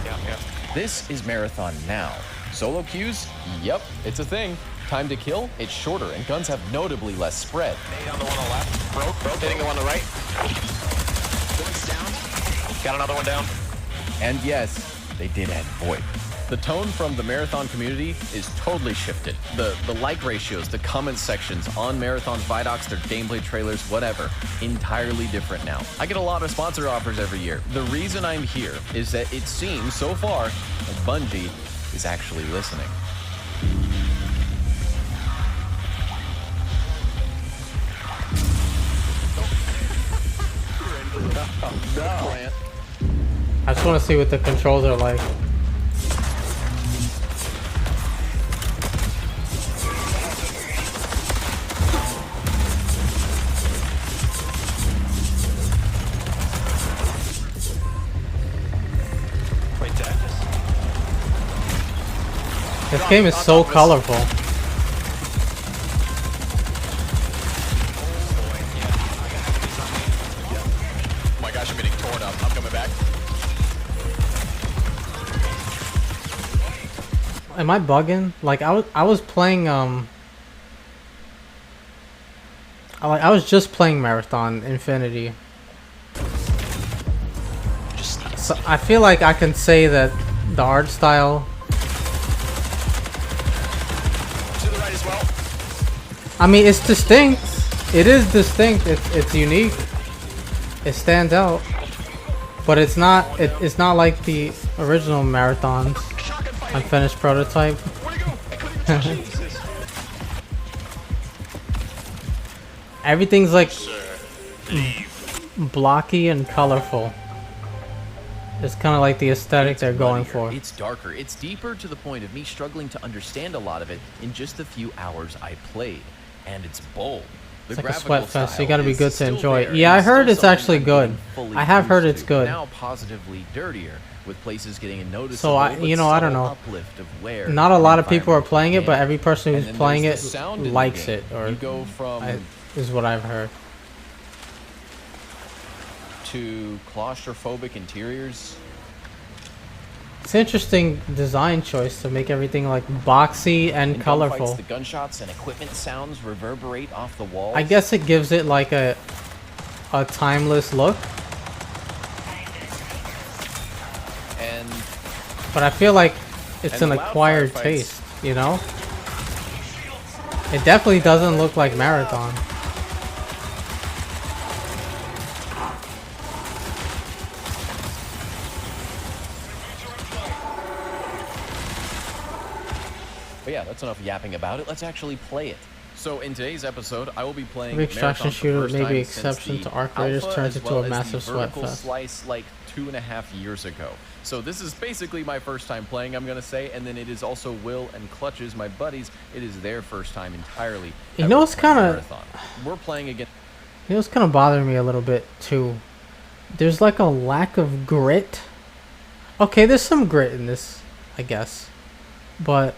Yeah. This is Marathon now. Solo queues? Yep, it's a thing. Time to kill? It's shorter, and guns have notably less spread. Nade on the one on the left. Broke. Hitting the one on the right. One's down. Got another one down. And yes, they did add VoIP. The tone from the Marathon community is totally shifted. The like ratios, the comment sections on Marathon's Vidocs, their gameplay trailers, whatever, entirely different now. I get a lot of sponsor offers every year. The reason I'm here is that it seems so far that Bungie is actually listening. I just want to see what the controls are like. This game is so colorful. Oh my gosh, I'm getting torn up. I'm coming back. Am I bugging? Like I was playing I was just playing Marathon Infinity, Just sneak it. so I feel like I can say that the art style. To the right as well. I mean, it's distinct. It is distinct. It's unique. It stands out, but it's not. It's not like the original Marathon's Shotgun fighting. unfinished prototype. Where'd he go? I couldn't touch him. Jesus. Everything's like blocky and colorful. It's kind of like the aesthetic they're going Muddier, for. It's darker. It's deeper to the point of me struggling to understand a lot of it in just the few hours I played. And it's bold. The It's like a graphical sweat fest, so you style gotta be is good to still enjoy it. there, Yeah, and I heard still it's something actually I'm good. getting fully I have heard used it's to. good. Now positively dirtier, with places getting a noticeable So I don't subtle know. uplift of wear Not a and lot of people are environmental playing it, but damage. every person And who's then playing there's it the sound in the likes game. it, or you go from is what I've heard. to claustrophobic interiors. It's an interesting design choice to make everything like boxy and In colorful. gunfights, the gunshots and equipment sounds reverberate off the walls. I guess it gives it like a timeless look, And but I feel like it's And an the loud acquired firefights. taste, you know? It definitely doesn't look like Marathon. But yeah, that's enough yapping about it. Let's actually play it. So in today's episode, I will be playing Every extraction Marathon for the shooter first may be time exception since to the Arc Raiders alpha, turns as into well a as massive the vertical sweat fest. slice like 2.5 years ago. So this is basically my first time playing, I'm gonna say, and then it is also Will and Clutch's, my buddies. It is their first time entirely. You ever know what's playing kinda- Marathon. We're playing against. You know, it's kind of bothering me a little bit too. There's like a lack of grit. Okay, there's some grit in this, I guess, but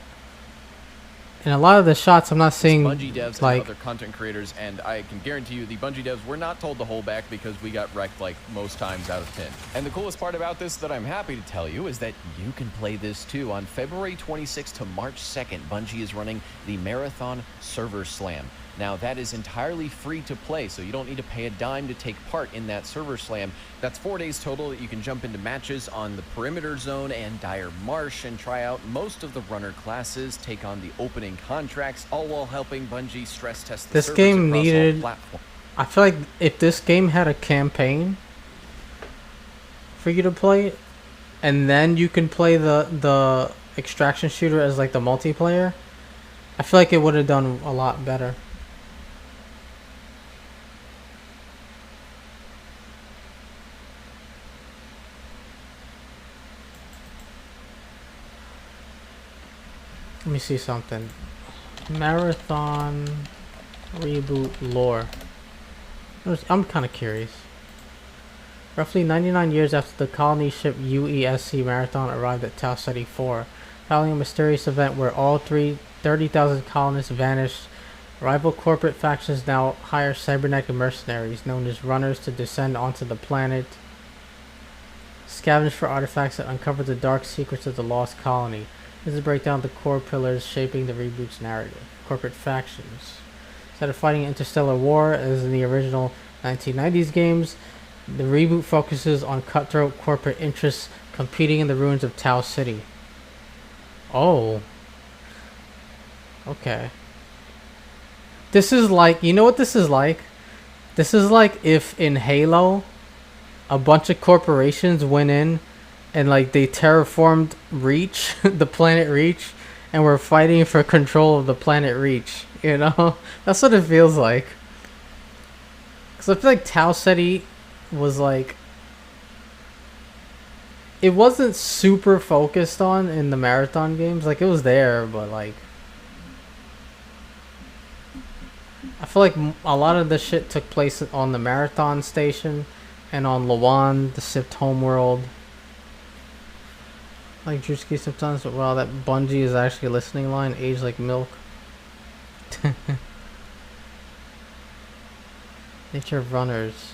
in a lot of the shots, I'm not seeing Bungie devs like and other content creators, and I can guarantee you the Bungie devs were not told to hold back because we got wrecked like most times out of 10. And the coolest part about this that I'm happy to tell you is that you can play this too. On February 26th to March 2nd, Bungie is running the Marathon Server Slam. Now that is entirely free to play, so you don't need to pay a dime to take part in that server slam. That's 4 days total that you can jump into matches on the Perimeter Zone and Dire Marsh and try out most of the runner classes, take on the opening contracts, all while helping Bungie stress test the This servers game across all needed- platforms. I feel like if this game had a campaign for you to play, and then you can play the extraction shooter as like the multiplayer, I feel like it would have done a lot better. Let me see something. Marathon reboot lore. I'm kind of curious. Roughly 99 years after the colony ship UESC Marathon arrived at Tau Ceti 4, following a mysterious event where all 30,000 colonists vanished, rival corporate factions now hire cybernetic mercenaries known as runners to descend onto the planet, scavenge for artifacts that uncover the dark secrets of the lost colony. This is a breakdown of the core pillars shaping the reboot's narrative. Corporate factions. Instead of fighting interstellar war as in the original 1990s games, the reboot focuses on cutthroat corporate interests competing in the ruins of Tau Ceti. Oh. Okay. This is like, you know what this is like? This is like if in Halo, a bunch of corporations went in and like they terraformed Reach, the planet Reach, and we're fighting for control of the planet Reach, you know? That's what it feels like. Because I feel like Tau Ceti was like, it wasn't super focused on in the Marathon games. Like, it was there, but like, I feel like a lot of the shit took place on the Marathon station and on Lawan, the Sift homeworld. Like Drewski sometimes, but wow, that Bungie is actually a listening line, aged like milk. Nature of runners.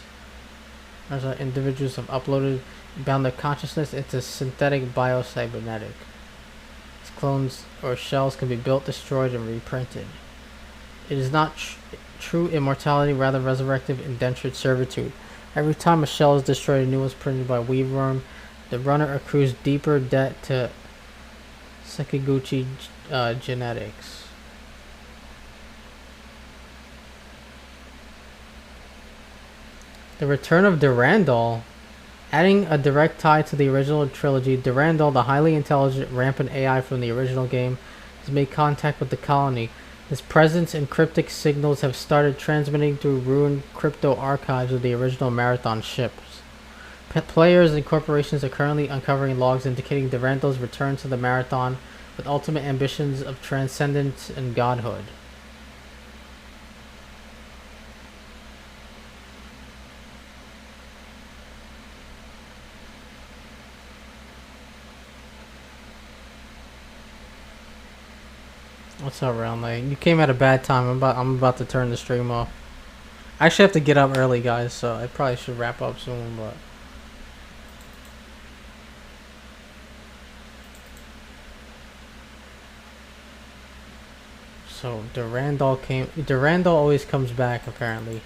As our individuals have uploaded and bound their consciousness into synthetic biocybernetic. These clones or shells can be built, destroyed, and reprinted. It is not true immortality, rather resurrective indentured servitude. Every time a shell is destroyed, a new one is printed by Weaveworm. The runner accrues deeper debt to Sekiguchi genetics. The Return of Durandal. Adding a direct tie to the original trilogy, Durandal, the highly intelligent, rampant AI from the original game, has made contact with the colony. His presence and cryptic signals have started transmitting through ruined crypto archives of the original Marathon ships. Players and corporations are currently uncovering logs indicating Durandal's return to the Marathon with ultimate ambitions of transcendence and godhood. What's up, Round Lane? You came at a bad time. I'm about to turn the stream off. I actually have to get up early, guys, so I probably should wrap up soon, but so Durandal always comes back, apparently.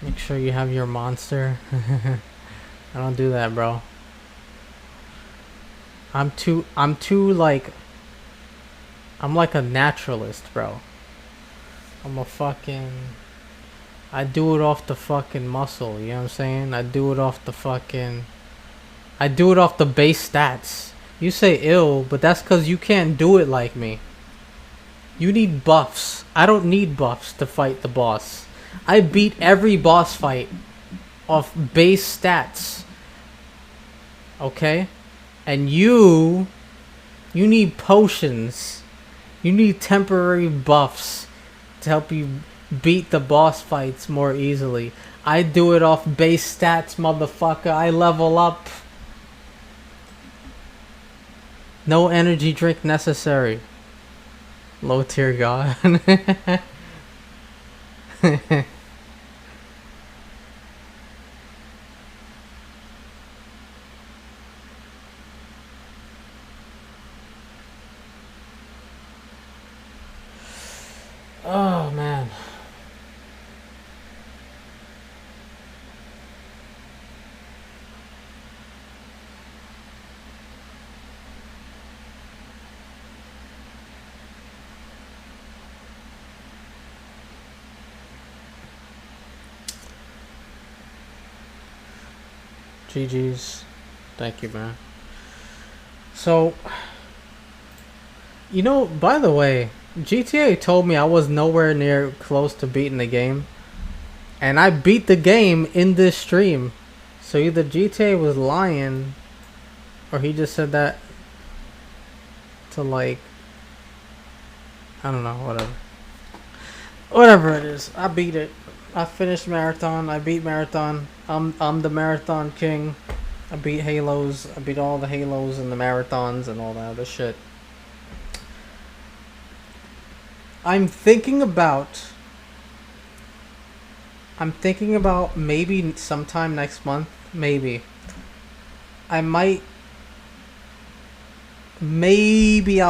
Make sure you have your monster. I don't do that, bro. I'm like a naturalist, bro. I do it off the fucking muscle, you know what I'm saying? I do it off the base stats. You say ill, but that's cause you can't do it like me. You need buffs. I don't need buffs to fight the boss. I beat every boss fight off base stats. Okay? And you need potions. You need temporary buffs to help you beat the boss fights more easily. I do it off base stats, motherfucker. I level up. No energy drink necessary. Low tier god. Oh man. GG's. Thank you, man. So, you know, by the way, GTA told me I was nowhere near close to beating the game. And I beat the game in this stream. So either GTA was lying, or he just said that to, like, I don't know, whatever. Whatever it is, I beat it. I finished Marathon. I beat Marathon. I'm the Marathon King. I beat Halos. I beat all the Halos and the Marathons and all that other shit. I'm thinking about maybe sometime next month, maybe I'll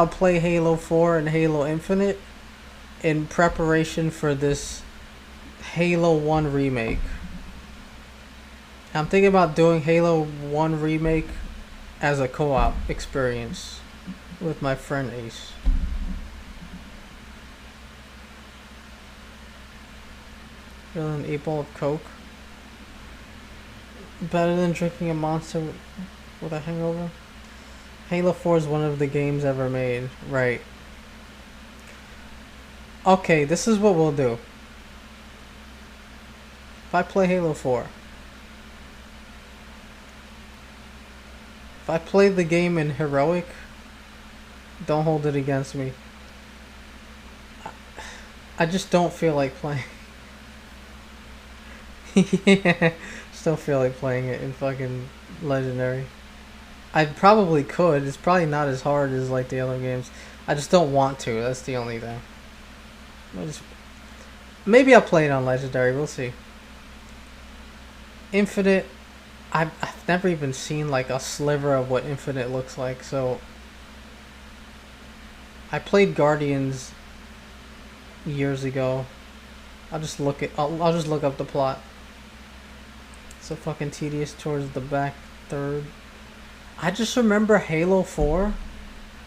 play Halo 4 and Halo Infinite in preparation for this Halo 1 remake. I'm thinking about doing Halo 1 remake as a co-op experience with my friend Ace. An 8-ball of Coke. Better than drinking a Monster with a hangover. Halo 4 is one of the games ever made. Right. Okay, this is what we'll do. If I play Halo 4. If I play the game in Heroic, don't hold it against me. I just don't feel like playing. Yeah, still feel like playing it in fucking Legendary. I probably could. It's probably not as hard as like the other games. I just don't want to. That's the only thing. Maybe I'll play it on Legendary. We'll see. Infinite. I've never even seen like a sliver of what Infinite looks like. So I played Guardians years ago. I'll just look up the plot. So fucking tedious towards the back third. I just remember Halo 4.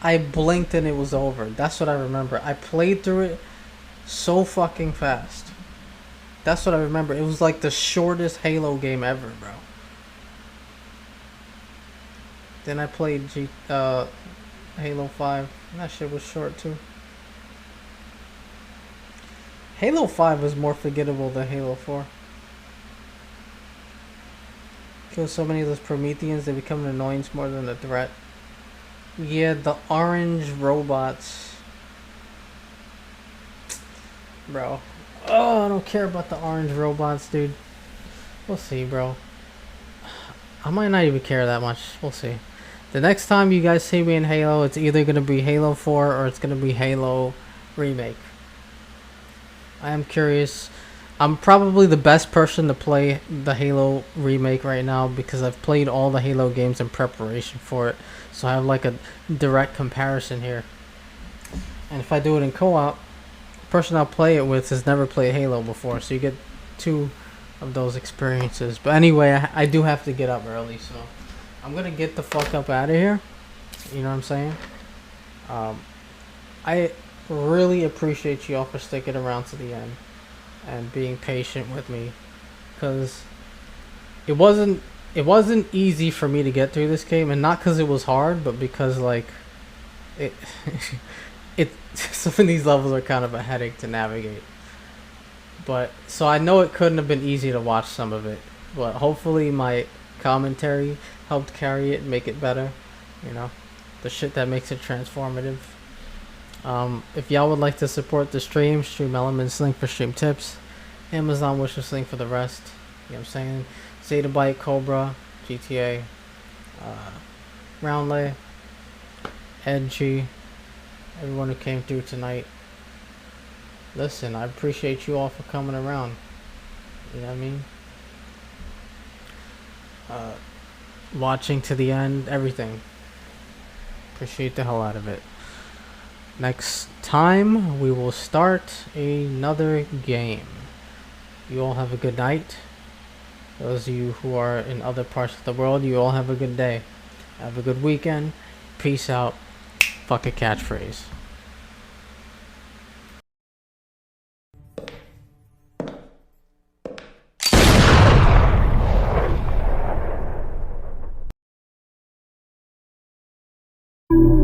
I blinked and it was over. That's what I remember. I played through it so fucking fast. That's what I remember. It was like the shortest Halo game ever, bro. Then I played Halo 5. And that shit was short too. Halo 5 was more forgettable than Halo 4. Kill so many of those Prometheans, they become an annoyance more than a threat. Yeah, the orange robots. Bro. Oh, I don't care about the orange robots, dude. We'll see, bro. I might not even care that much. We'll see. The next time you guys see me in Halo, it's either going to be Halo 4 or it's going to be Halo Remake. I am curious. I'm probably the best person to play the Halo Remake right now because I've played all the Halo games in preparation for it. So I have like a direct comparison here. And if I do it in co-op, the person I'll play it with has never played Halo before. So you get two of those experiences. But anyway, I do have to get up early. So I'm going to get the fuck up out of here. You know what I'm saying? I really appreciate you all for sticking around to the end and being patient with me, because it wasn't easy for me to get through this game, and not because it was hard, but because like it some of these levels are kind of a headache to navigate. But so I know it couldn't have been easy to watch some of it, but hopefully my commentary helped carry it and make it better, you know, the shit that makes it transformative. If y'all would like to support the stream Elements link for stream tips, Amazon wishlist link for the rest. You know what I'm saying? Zeta Byte, Cobra, GTA, Roundley, Edgy, everyone who came through tonight. Listen, I appreciate you all for coming around. You know what I mean? Watching to the end, everything. Appreciate the hell out of it. Next time, we will start another game. You all have a good night. Those of you who are in other parts of the world, you all have a good day. Have a good weekend. Peace out. Fuck a catchphrase.